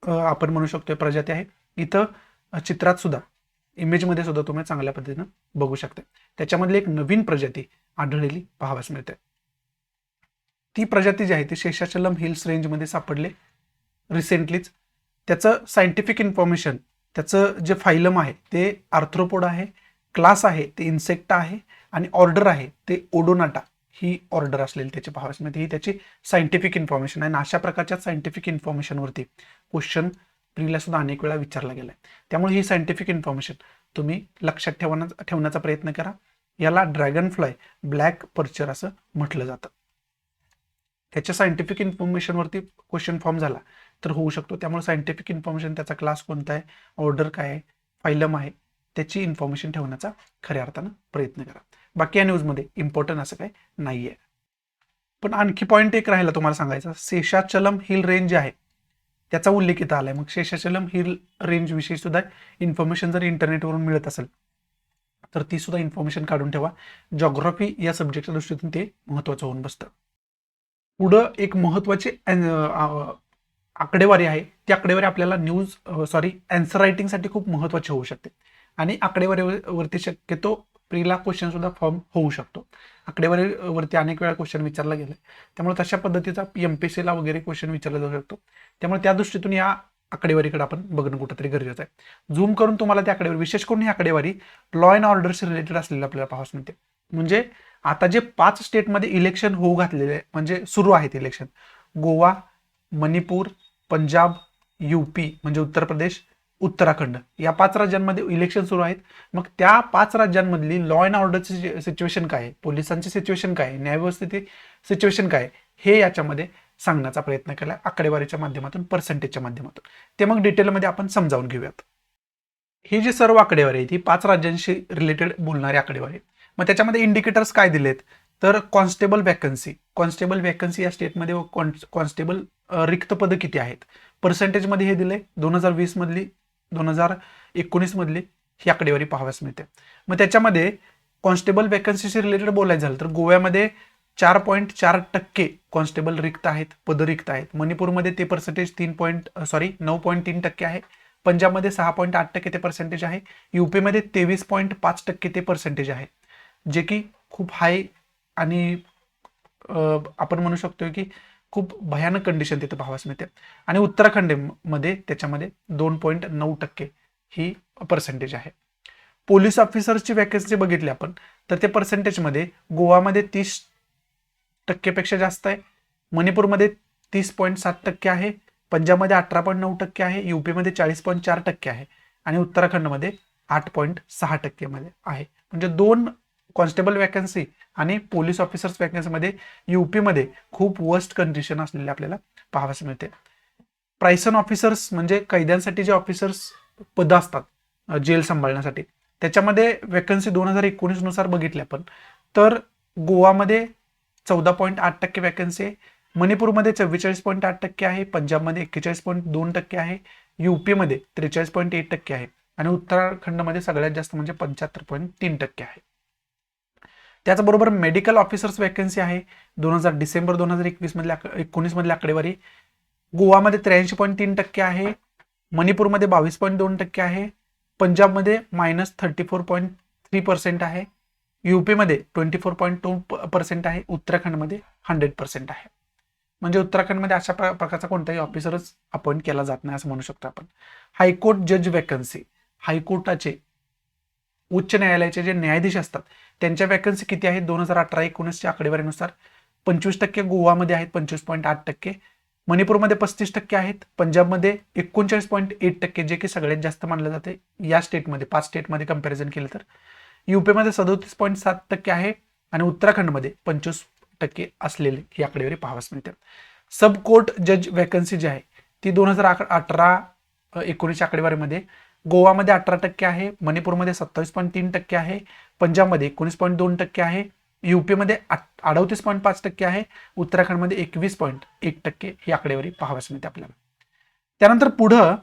आपण म्हणू शकतोय प्रजाती आहे. इथं चित्रात सुद्धा, इमेजमध्ये सुद्धा तुम्ही चांगल्या पद्धतीनं बघू शकता. त्याच्यामधली एक नवीन प्रजाती आढळलेली पाहाव्यास मिळते. ती प्रजाती जी आहे ती शेषाचलम हिल्स रेंजमध्ये सापडले रिसेंटलीच. त्याचं सायंटिफिक इन्फॉर्मेशन, त्याचं जे फायलम आहे ते आर्थ्रोपोड आहे, क्लास आहे ते इन्सेक्टा आहे आणि ऑर्डर आहे ते ओडोनाटा ही ऑर्डर असलेली त्याची पाहाव्यास मिळते. ही त्याची सायंटिफिक इन्फॉर्मेशन आहे. आणि अशा प्रकारच्या सायंटिफिक इन्फॉर्मेशनवरती क्वेश्चन प्रीला सुद्धा अनेक वेळा विचारला गेला आहे. त्यामुळे ही सायंटिफिक इन्फॉर्मेशन तुम्ही लक्षात ठेवण्याचा प्रयत्न करा. याला ड्रॅगन फ्लाय ब्लॅक पर्चर असं म्हटलं जातं. त्याच्या सायंटिफिक इन्फॉर्मेशनवरती क्वेश्चन फॉर्म झाला तर होऊ शकतो. त्यामुळे सायंटिफिक इन्फॉर्मेशन, त्याचा क्लास कोणता आहे, ऑर्डर काय आहे, फायलम आहे, त्याची इन्फॉर्मेशन ठेवण्याचा खऱ्या अर्थानं प्रयत्न करा. बाकी या न्यूजमध्ये इम्पॉर्टंट असं काही नाही आहे. पण आणखी पॉईंट एक राहिला तुम्हाला सांगायचा, शेषाचलम हिल रेंज आहे त्याचा उल्लेख इथं आलाय. मग शेषाचलम हिल रेंज विषयी सुद्धा इन्फॉर्मेशन जर इंटरनेटवरून मिळत असेल तर ती सुद्धा इन्फॉर्मेशन काढून ठेवा. जॉग्राफी या सब्जेक्टच्या दृष्टीतून ते महत्त्वाचं होऊन बसतं. पुढं एक महत्त्वाची आकडेवारी आहे. ती आकडेवारी आपल्याला आन्सर रायटिंगसाठी खूप महत्त्वाची होऊ शकते. आणि आकडेवारीवरती शक्यतो प्रीला क्वेश्चन सुद्धा फॉर्म होऊ शकतो. आकडेवारीवरती अनेक वेळा क्वेश्चन विचारला गेला, त्यामुळे तशा पद्धतीचा MPSCला वगैरे क्वेश्चन विचारला जाऊ शकतो. त्यामुळे त्या दृष्टीतून या आकडेवारीकडे आपण बघणं कुठंतरी गरजेचं आहे. झूम करून तुम्हाला त्या आकडेवारी, विशेष करून ही आकडेवारी लॉ अँड ऑर्डरशी रिलेटेड असलेली आपल्याला पाहावयास मिळते. म्हणजे आता जे 5 स्टेटमध्ये इलेक्शन होऊ घातलेले, म्हणजे सुरू आहेत इलेक्शन, गोवा, मणिपूर, पंजाब, UP म्हणजे उत्तर प्रदेश, उत्तराखंड, या 5 राज्यांमध्ये इलेक्शन सुरू आहेत. मग त्या 5 राज्यांमधली लॉ अँड ऑर्डरची सिच्युएशन काय आहे, पोलिसांची सिच्युएशन काय आहे, न्यायव्यवस्थेची सिच्युएशन काय आहे, हे याच्यामध्ये सांगण्याचा प्रयत्न केला आकडेवारीच्या माध्यमातून, पर्सेंटेजच्या माध्यमातून. ते मग डिटेलमध्ये आपण समजावून घेऊयात. ही जी सर्व आकडेवारी आहे ती 5 राज्यांशी रिलेटेड बोलणारी आकडेवारी आहे. मग त्याच्यामध्ये इंडिकेटर्स काय दिलेत तर कॉन्स्टेबल वॅकन्सी या स्टेटमध्ये कॉन्स्टेबल रिक्त पदं किती आहेत, पर्सेंटेजमध्ये हे दिले. 2020 मधली, 2019 मधली ही आकडेवारी पाहाव्यास मिळते. मग त्याच्यामध्ये कॉन्स्टेबल वॅकन्सीशी रिलेटेड बोलायचं झालं तर गोव्यामध्ये 4.4% कॉन्स्टेबल रिक्त आहेत, पदं रिक्त आहेत. मणिपूरमध्ये ते पर्सेंटेज 9.3% आहे. पंजाबमध्ये 6.8% ते पर्सेंटेज आहे. UP मध्ये 23.5% ते पर्सेंटेज आहे, जे की खूप हाय आणि आपण म्हणू शकतो की खूप भयानक कंडिशन तिथे पाहावयास मिळते. आणि उत्तराखंडमध्ये त्याच्यामध्ये 2.9% ही पर्सेंटेज आहे. पोलीस ऑफिसर्सची वॅकन्सी बघितली आपण तर ते पर्सेंटेजमध्ये गोवामध्ये 30% जास्त आहे, मणिपूरमध्ये 30.7% आहे, पंजाबमध्ये 18.9% आहे, यूपीमध्ये 40.4% आहे आणि उत्तराखंडमध्ये 8.6% मध्ये आहे. म्हणजे 2 कॉन्स्टेबल वॅकन्सी आणि पोलीस ऑफिसर्स वॅकन्सीमध्ये यूपीमध्ये खूप वर्स्ट कंडिशन असलेले आपल्याला पाहावयास मिळते. प्रायसन ऑफिसर्स म्हणजे कैद्यांसाठी जे ऑफिसर्स पद असतात जेल सांभाळण्यासाठी, त्याच्यामध्ये वॅकन्सी 2019 नुसार बघितली आपण तर गोवामध्ये 14.8% वॅकन्सी आहे, मणिपूरमध्ये 44.8% आहे, पंजाबमध्ये 41.2% आहे, यूपीमध्ये 43.1% आहे आणि उत्तराखंडमध्ये सगळ्यात जास्त म्हणजे 75.3% आहे. त्याचबरोबर मेडिकल ऑफिसर्स वॅकन्सी आहे डिसेंबर 2021 मधल्या आकडेवारी गोवामध्ये 83.3% आहे, मणिपूरमध्ये 22.2% आहे, पंजाबमध्ये -34.3% आहे, यूपीमध्ये 24.2% आहे, उत्तराखंडमध्ये 100% आहे. म्हणजे उत्तराखंडमध्ये अशा प्रकारचा कोणताही ऑफिसरच अपॉइंट केला जात नाही असं म्हणू शकतो आपण. हायकोर्ट जज वॅकन्सी, हायकोर्टाचे उच्च न्यायालयाचे जे न्यायाधीश असतात त्यांच्या वॅकन्सी किती आहेत 2018-19च्या आकडेवारीनुसार 25% गोवामध्ये आहेत 25.8%, मणिपूरमध्ये 35% आहेत, पंजाबमध्ये 39.1% जे की सगळ्यात जास्त मानलं जाते या स्टेटमध्ये 5 स्टेटमध्ये कंपॅरिझन केलं तर, यूपीमध्ये 37.7% आहे आणि उत्तराखंडमध्ये 25% असलेले ही आकडेवारी पाहावयास मिळते. सब कोर्ट जज वॅकन्सी जी आहे ती 2018-19 आकडेवारीमध्ये गोवामध्ये 18% आहे, मणिपूरमध्ये 27.3% आहे, पंजाबमध्ये 19.2% आहे, यूपीमध्ये 38.5% आहे, उत्तराखंडमध्ये 21.1% ही आकडेवारी पाहावयास मिळते आपल्याला. त्यानंतर पुढं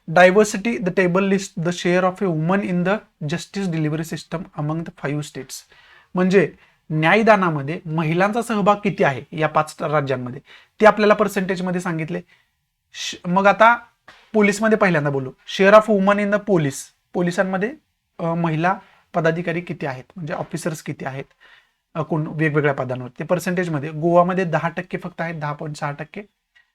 diversity the table list the share of a woman in the justice delivery system among the 5 states. म्हणजे न्यायदानामध्ये महिलांचा सहभाग किती आहे या 5 राज्यांमध्ये ते आपल्याला पर्सेंटेजमध्ये सांगितले. मग आता पोलीसमध्ये पहिल्यांदा बोलू. Share of woman in the पोलिसांमध्ये महिला पदाधिकारी किती आहेत म्हणजे ऑफिसर्स किती आहेत कोण वेगवेगळ्या पदांवर ते पर्सेंटेजमध्ये गोवामध्ये 10% फक्त आहेत 10.6%,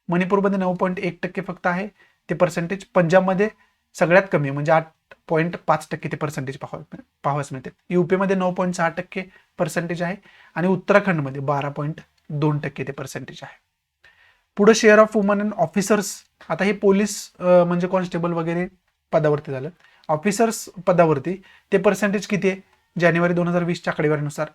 मणिपूरमध्ये 9.1% फक्त आहे ते पर्सेंटेज, पंजाबमध्ये सगळ्यात कमी म्हणजे 8.5% ते पर्सेंटेज पाहावयास मिळते, यूपीमध्ये 9.6% पर्सेंटेज आहे आणि उत्तराखंडमध्ये 12.2% ते पर्सेंटेज आहे. पुढे share of woman in officers, आता हे पोलीस म्हणजे कॉन्स्टेबल वगैरे पदावरती झालं, ऑफिसर्स पदावरती ते पर्सेंटेज किती आहे जानेवारी 2020च्या आकडेवारीनुसार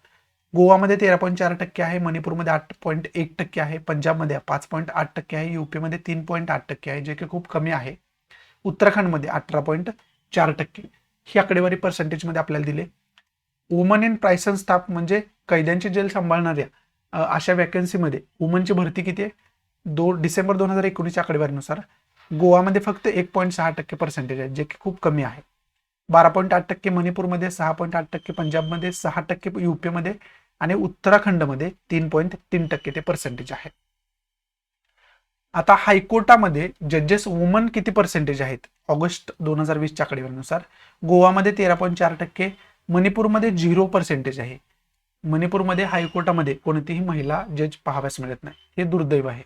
गोवामध्ये 13.4% आहे, मणिपूरमध्ये 8.1% आहे, पंजाबमध्ये 5.8% आहे, यूपीमध्ये 3.8% आहे जे की खूप कमी आहे, उत्तराखंडमध्ये 18.4% ही आकडेवारी पर्सेंटेजमध्ये आपल्याला दिले. वुमन इन प्रायसन स्टाफ म्हणजे कैद्यांची जेल सांभाळणाऱ्या अशा वॅकन्सीमध्ये वुमनची भरती किती आहे डिसेंबर 2019च्या आकडेवारीनुसार गोवामध्ये फक्त 1.6% पर्सेंटेज आहे जे की खूप कमी आहे, 12.8% मणिपूरमध्ये, 6.8% पंजाबमध्ये, 6% यूपीमध्ये आणि उत्तराखंडमध्ये 3.3% ते पर्सेंटेज आहे. आता हायकोर्टामध्ये जजेस वुमन किती पर्सेंटेज आहेत ऑगस्ट 2020च्या आकडेवारीनुसार गोवामध्ये 13.4%, मणिपूरमध्ये 0% आहे. मणिपूरमध्ये हायकोर्टामध्ये कोणतीही महिला जज पाहाव्यास मिळत नाही, हे दुर्दैव आहे.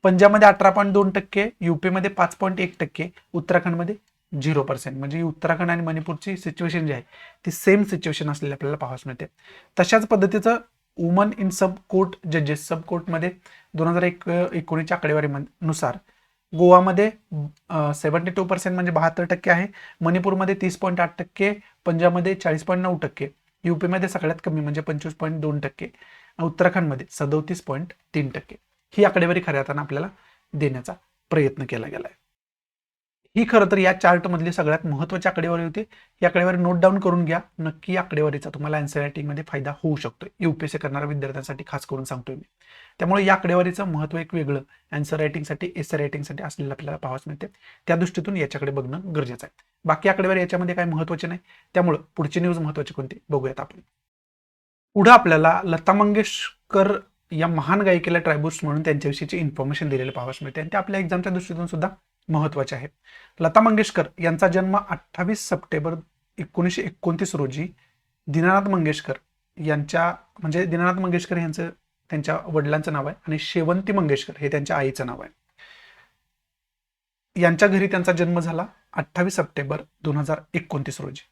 पंजाबमध्ये 18.2%, यूपीमध्ये 5.1%, उत्तराखंडमध्ये 0%. म्हणजे उत्तराखंड आणि मणिपूरची सिच्युएशन जी आहे ती सेम सिच्युएशन असलेली आपल्याला पाहावयास मिळते. तशाच पद्धतीचं वुमन इन सब कोर्ट जजेस सब कोर्टमध्ये 2019च्या आकडेवारीनुसार गोवामध्ये 72% म्हणजे 72% आहे, मणिपूरमध्ये 30.8%, पंजाबमध्ये 40.9%, यूपीमध्ये सगळ्यात कमी म्हणजे 25.2%, उत्तराखंडमध्ये 37.3%. ही आकडेवारी खऱ्या अर्थानं आपल्याला देण्याचा प्रयत्न केला गेला आहे. ही खरं तर या चार्ट मधली सगळ्यात महत्त्वाची आकडेवारी होती. ही आकडेवारी नोट डाऊन करून घ्या, नक्की आकडेवारीचा तुम्हाला आन्सर रायटिंगमध्ये फायदा होऊ शकतो. यूपीएससी करणाऱ्या विद्यार्थ्यांसाठी खास करून सांगतोय मी. त्यामुळे या आकडेवारीचं महत्त्व एक वेगळं आन्सर रायटिंगसाठी एसे रायटिंगसाठी असलेलं आपल्याला पाहावयास मिळते. त्या दृष्टीतून याच्याकडे बघणं गरजेचं आहे. बाकी आकडेवारी याच्यामध्ये काही महत्त्वाचे नाही, त्यामुळे पुढची न्यूज महत्त्वाची कोणती बघूयात आपण. पुढे आपल्याला लता मंगेशकर या महान गायिकेला ट्रायब्यूट्स म्हणून त्यांच्याविषयीची इन्फॉर्मेशन दिलेली पाहावयास मिळते आणि ते आपल्या एक्झामच्या दृष्टीतून सुद्धा महत्त्वाचे आहे. लता मंगेशकर यांचा जन्म 28 सप्टेंबर 1929 रोजी दीनानाथ मंगेशकर यांच्या म्हणजे दीनानाथ मंगेशकर यांचं त्यांच्या वडिलांचं नाव आहे आणि शेवंती मंगेशकर हे त्यांच्या आईचं नाव आहे. यांच्या घरी त्यांचा जन्म झाला 28 सप्टेंबर 2029 रोजी.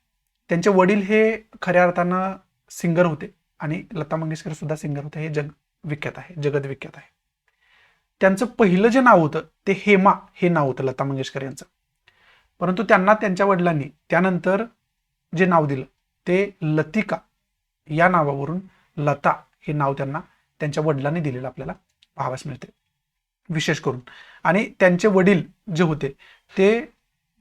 त्यांचे वडील हे खऱ्या अर्थानं सिंगर होते आणि लता मंगेशकर सुद्धा सिंगर होते. हे जगविख्यात आहे. त्यांचं पहिलं जे नाव होतं ते हेमा हे नाव होतं लता मंगेशकर यांचं. परंतु त्यांना त्यांच्या वडिलांनी त्यानंतर जे नाव दिलं ते लतिका या नावावरून लता हे नाव त्यांना त्यांच्या वडिलांनी दिलेलं आपल्याला पाहावयास मिळते विशेष करून. आणि त्यांचे वडील जे होते ते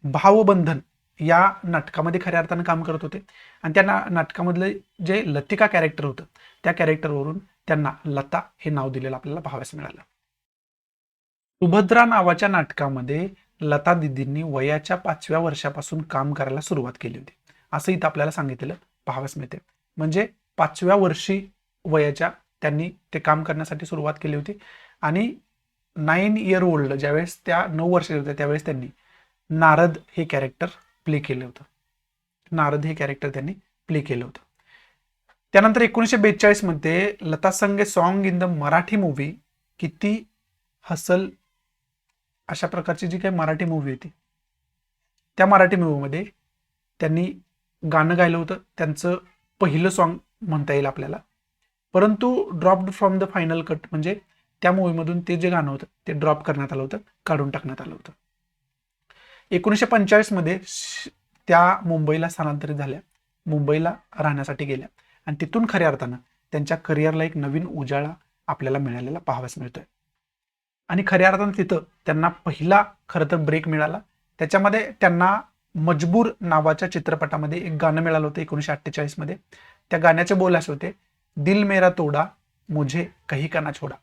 भावबंधन या नाटकामध्ये खऱ्या अर्थानं काम करत होते आणि त्या नाटकामधलं जे लतिका कॅरेक्टर होतं त्या कॅरेक्टरवरून त्यांना लता हे नाव दिलेलं आपल्याला पाहावयास मिळालं. सुभद्रा नावाच्या नाटकामध्ये लता दिदींनी वयाच्या 5व्या वर्षापासून काम करायला सुरुवात केली होती असं इथं आपल्याला सांगितलेलं पाहावयास मिळते. म्हणजे 5व्या वर्षी वयाच्या त्यांनी ते काम करण्यासाठी सुरुवात केली होती आणि 9 इयर ओल्ड ज्यावेळेस त्या 9 वर्षाच्या होत्या त्यावेळेस त्यांनी नारद हे कॅरेक्टर प्ले केलं होतं. त्यानंतर 1942 मध्ये लता संग song in the Marathi movie किती हसल अशा प्रकारची जी काही मराठी मूवी होती त्या मराठी मूवीमध्ये त्यांनी गाणं गायलं होतं. त्यांचं पहिलं सॉन्ग म्हणता येईल आपल्याला. परंतु dropped from the final cut म्हणजे त्या मूवीमधून ते जे गाणं होतं ते ड्रॉप करण्यात आलं होतं, काढून टाकण्यात आलं होतं. 1945 मध्ये त्या मुंबईला स्थलांतरित झाल्या, मुंबईला राहण्यासाठी गेल्या आणि तिथून खऱ्या अर्थानं त्यांच्या करिअरला एक नवीन उजाळा आपल्याला मिळालेला पाहावयास मिळतोय. आणि खऱ्या अर्थानं तिथं त्यांना पहिला खरं तर ब्रेक मिळाला. त्याच्यामध्ये त्यांना मजबूर नावाच्या चित्रपटामध्ये एक गाणं मिळालं होतं 1948 मध्ये. त्या गाण्याचे बोल असे होते, दिल मेरा तोडा मुझे कहीं का ना छोडा.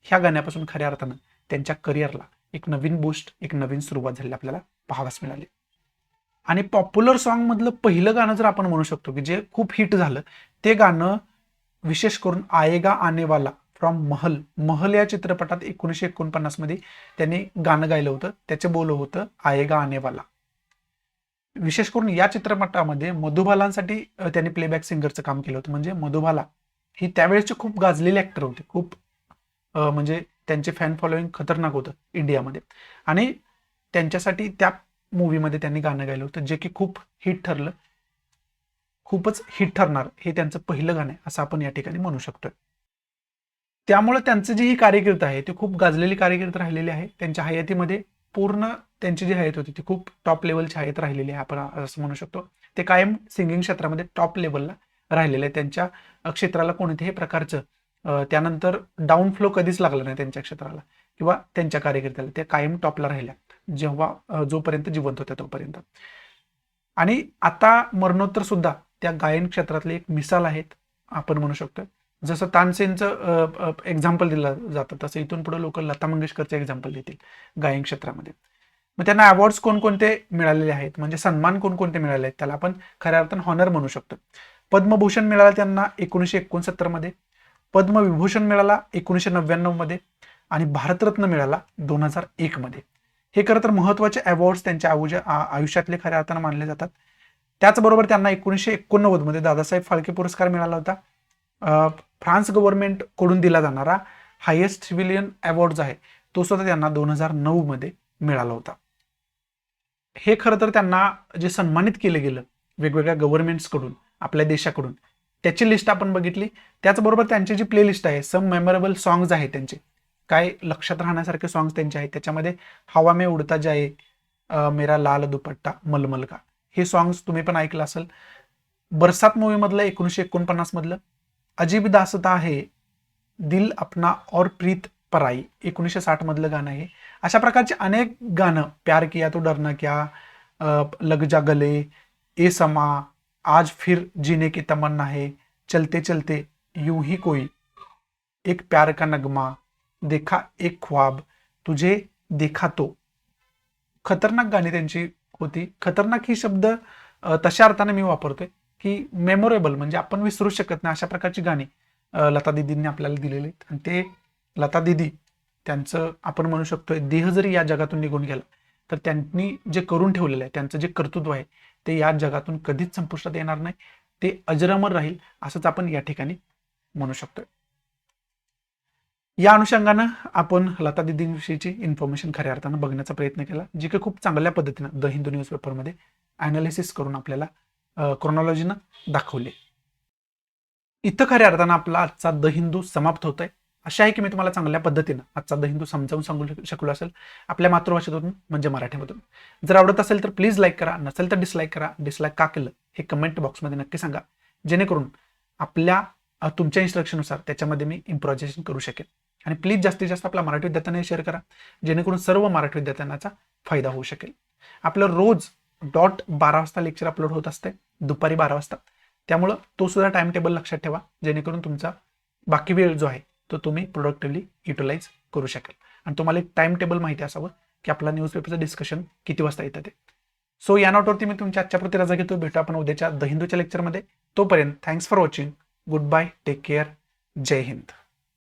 ह्या गाण्यापासून खऱ्या अर्थानं त्यांच्या करिअरला एक नवीन बूस्ट, एक नवीन सुरुवात झाली आपल्याला पाहावयास मिळाली. आणि पॉप्युलर सॉन्ग मधलं पहिलं गाणं जर आपण म्हणू शकतो की जे खूप हिट झालं ते गाणं विशेष करून आएगा आने वाला फ्रॉम महल या चित्रपटात 1949 मध्ये त्यांनी गाणं गायलं होतं. त्याचे बोल होतं आएगा आने वाला. विशेष करून या चित्रपटामध्ये मधुबालांसाठी त्यांनी प्लेबॅक सिंगरचं काम केलं होतं. म्हणजे मधुबाला ही त्यावेळेचे खूप गाजलेले ऍक्टर होते, खूप म्हणजे त्यांचे फॅन फॉलोईंग खतरनाक होतं इंडियामध्ये आणि त्यांच्यासाठी त्या मूवीमध्ये त्यांनी गाणं गायलं होतं जे की खूप हिट ठरलं, खूपच हिट ठरणार हे त्यांचं पहिलं गाणं आहे असं आपण या ठिकाणी म्हणू शकतोय. त्यामुळे त्यांचं जी ही कारकीर्द आहे ती खूप गाजलेली कारकीर्द राहिलेली आहे. त्यांच्या हयातीमध्ये पूर्ण त्यांची जी हयात होती ती खूप टॉप लेवलची हयात राहिलेली आहे आपण असं म्हणू शकतो. ते कायम सिंगिंग क्षेत्रामध्ये टॉप लेवलला राहिलेले आहे. त्यांच्या क्षेत्राला कोणत्याही प्रकारचं त्यानंतर डाऊनफ्लो कधीच लागला नाही त्यांच्या क्षेत्राला किंवा त्यांच्या कार्यकर्त्याला. ते कायम टॉपला राहिल्या जेव्हा जोपर्यंत जिवंत होत्या तोपर्यंत. आणि आता मरणोत्तर सुद्धा त्या गायन क्षेत्रातले एक मिसाल आहेत आपण म्हणू शकतो. जसं तानसेनचं एक्झाम्पल दिलं जातं तसं इथून पुढे लोक लता मंगेशकरचं एक्झाम्पल देतील गायन क्षेत्रामध्ये. मग त्यांना अवॉर्ड्स कोणकोणते मिळालेले आहेत, म्हणजे सन्मान कोणकोणते मिळाले आहेत त्याला आपण खऱ्या अर्थानं हॉनर म्हणू शकतो. पद्मभूषण मिळाला त्यांना 1969 मध्ये, पद्मविभूषण मिळाला 1999 मध्ये आणि भारतरत्न मिळाला 2001 मध्ये. हे खरं तर महत्वाचे अवॉर्ड्स त्यांच्या आयुष्यातले खऱ्या अर्थानं मानले जातात. त्याचबरोबर त्यांना 1989 मध्ये दादासाहेब फाळके पुरस्कार मिळाला होता. फ्रान्स गव्हर्नमेंट कडून दिला जाणारा हायेस्ट सिव्हिलियन अवॉर्ड आहे तो सुद्धा त्यांना 2009 मध्ये मिळाला होता. हे खरं तर त्यांना जे सन्मानित केलं गेलं वेगवेगळ्या गव्हर्नमेंट्स कडून आपल्या देशाकडून त्याची लिस्ट आपण बघितली. त्याचबरोबर त्यांची जी प्लेलिस्ट आहे सम मेमोरेबल सॉंग्स आहेत त्यांचे, काय लक्षात राहण्यासारखे सॉंग्स त्यांचे आहेत. त्याच्यामध्ये हवा में उडता जाए, मेरा लाल दुपट्टा, मलमल का हे सॉंग्स तुम्ही पण ऐकलं असेल. बरसात मूवी मधलं 1949 मधलं, अजीब दास्तां है, दिल अपना और प्रीत पराई 1960 मधलं गाणं आहे. अशा प्रकारचे अनेक गाणं, प्यार किया तो डरना क्या, लग जा गले, ए समा, आज फिर जीने की तमन्ना है, चलते चलते यूं ही कोई, एक प्यार का नगमा, देखा एक ख्वाब, तुझे देखा तो. खतरनाक गाणी त्यांची होती. खतरनाक ही शब्द तशा अर्थाने मी वापरतोय की मेमोरेबल म्हणजे आपण विसरू शकत नाही अशा प्रकारची गाणी लता दिदींनी आपल्याला दिलेली आहेत. आणि ते लता दिदी त्यांचं आपण म्हणू शकतोय देह जरी या जगातून निघून गेला तर त्यांनी जे करून ठेवलेलं आहे, त्यांचं जे कर्तृत्व आहे ते या जगातून कधीच संपुष्टात येणार नाही, ते अजरामर राहील असंच आपण या ठिकाणी म्हणू शकतोय. या अनुषंगानं आपण लता दिदींविषयीची इन्फॉर्मेशन खऱ्या अर्थानं बघण्याचा प्रयत्न केला, जी की खूप चांगल्या पद्धतीनं द हिंदू न्यूजपेपरमध्ये ॲनालिसिस करून आपल्याला क्रोनॉलॉजीनं दाखवले. इथं खऱ्या अर्थानं आपला आजचा द हिंदू समाप्त होत आहे. अशा आहे की मी तुम्हाला चांगल्या पद्धतीनं आजचा द हिंदू समजावून सांगू शकलो असेल आपल्या मातृभाषेतून म्हणजे मराठीमधून. जर आवडत असेल तर प्लीज लाईक करा, नसेल तर डिसलाईक करा. डिसलाईक का केलं हे कमेंट बॉक्समध्ये नक्की सांगा, जेणेकरून आपल्या तुमच्या इन्स्ट्रक्शननुसार त्याच्यामध्ये मी इम्प्रोव्हायझेशन करू शकेन. आणि प्लीज जास्तीत जास्त आपल्या मराठी विद्यार्थ्यांना शेअर करा, जेणेकरून सर्व मराठी विद्यार्थ्यांचा फायदा होऊ शकेल. आपलं रोज .12 वाजता लेक्चर अपलोड होत असते, दुपारी 12 वाजता. त्यामुळं तो सुद्धा टाइम टेबल लक्षात ठेवा, जेणेकरून तुमचा बाकी वेळ जो आहे तो तुम्ही प्रोडक्टिव्हली युटिलाइज करू शकाल. आणि तुम्हाला एक टाइम टेबल माहिती असावं की आपला न्यूजपेपरचं डिस्कशन किती वाजता येतं ते. सो या नोटवरती मी तुमच्या आजच्या प्रति रजा घेतो. भेटू आपण उद्याच्या द हिंदूच्या लेक्चरमध्ये. तोपर्यंत thanks for watching. Goodbye, take care, जय हिंद.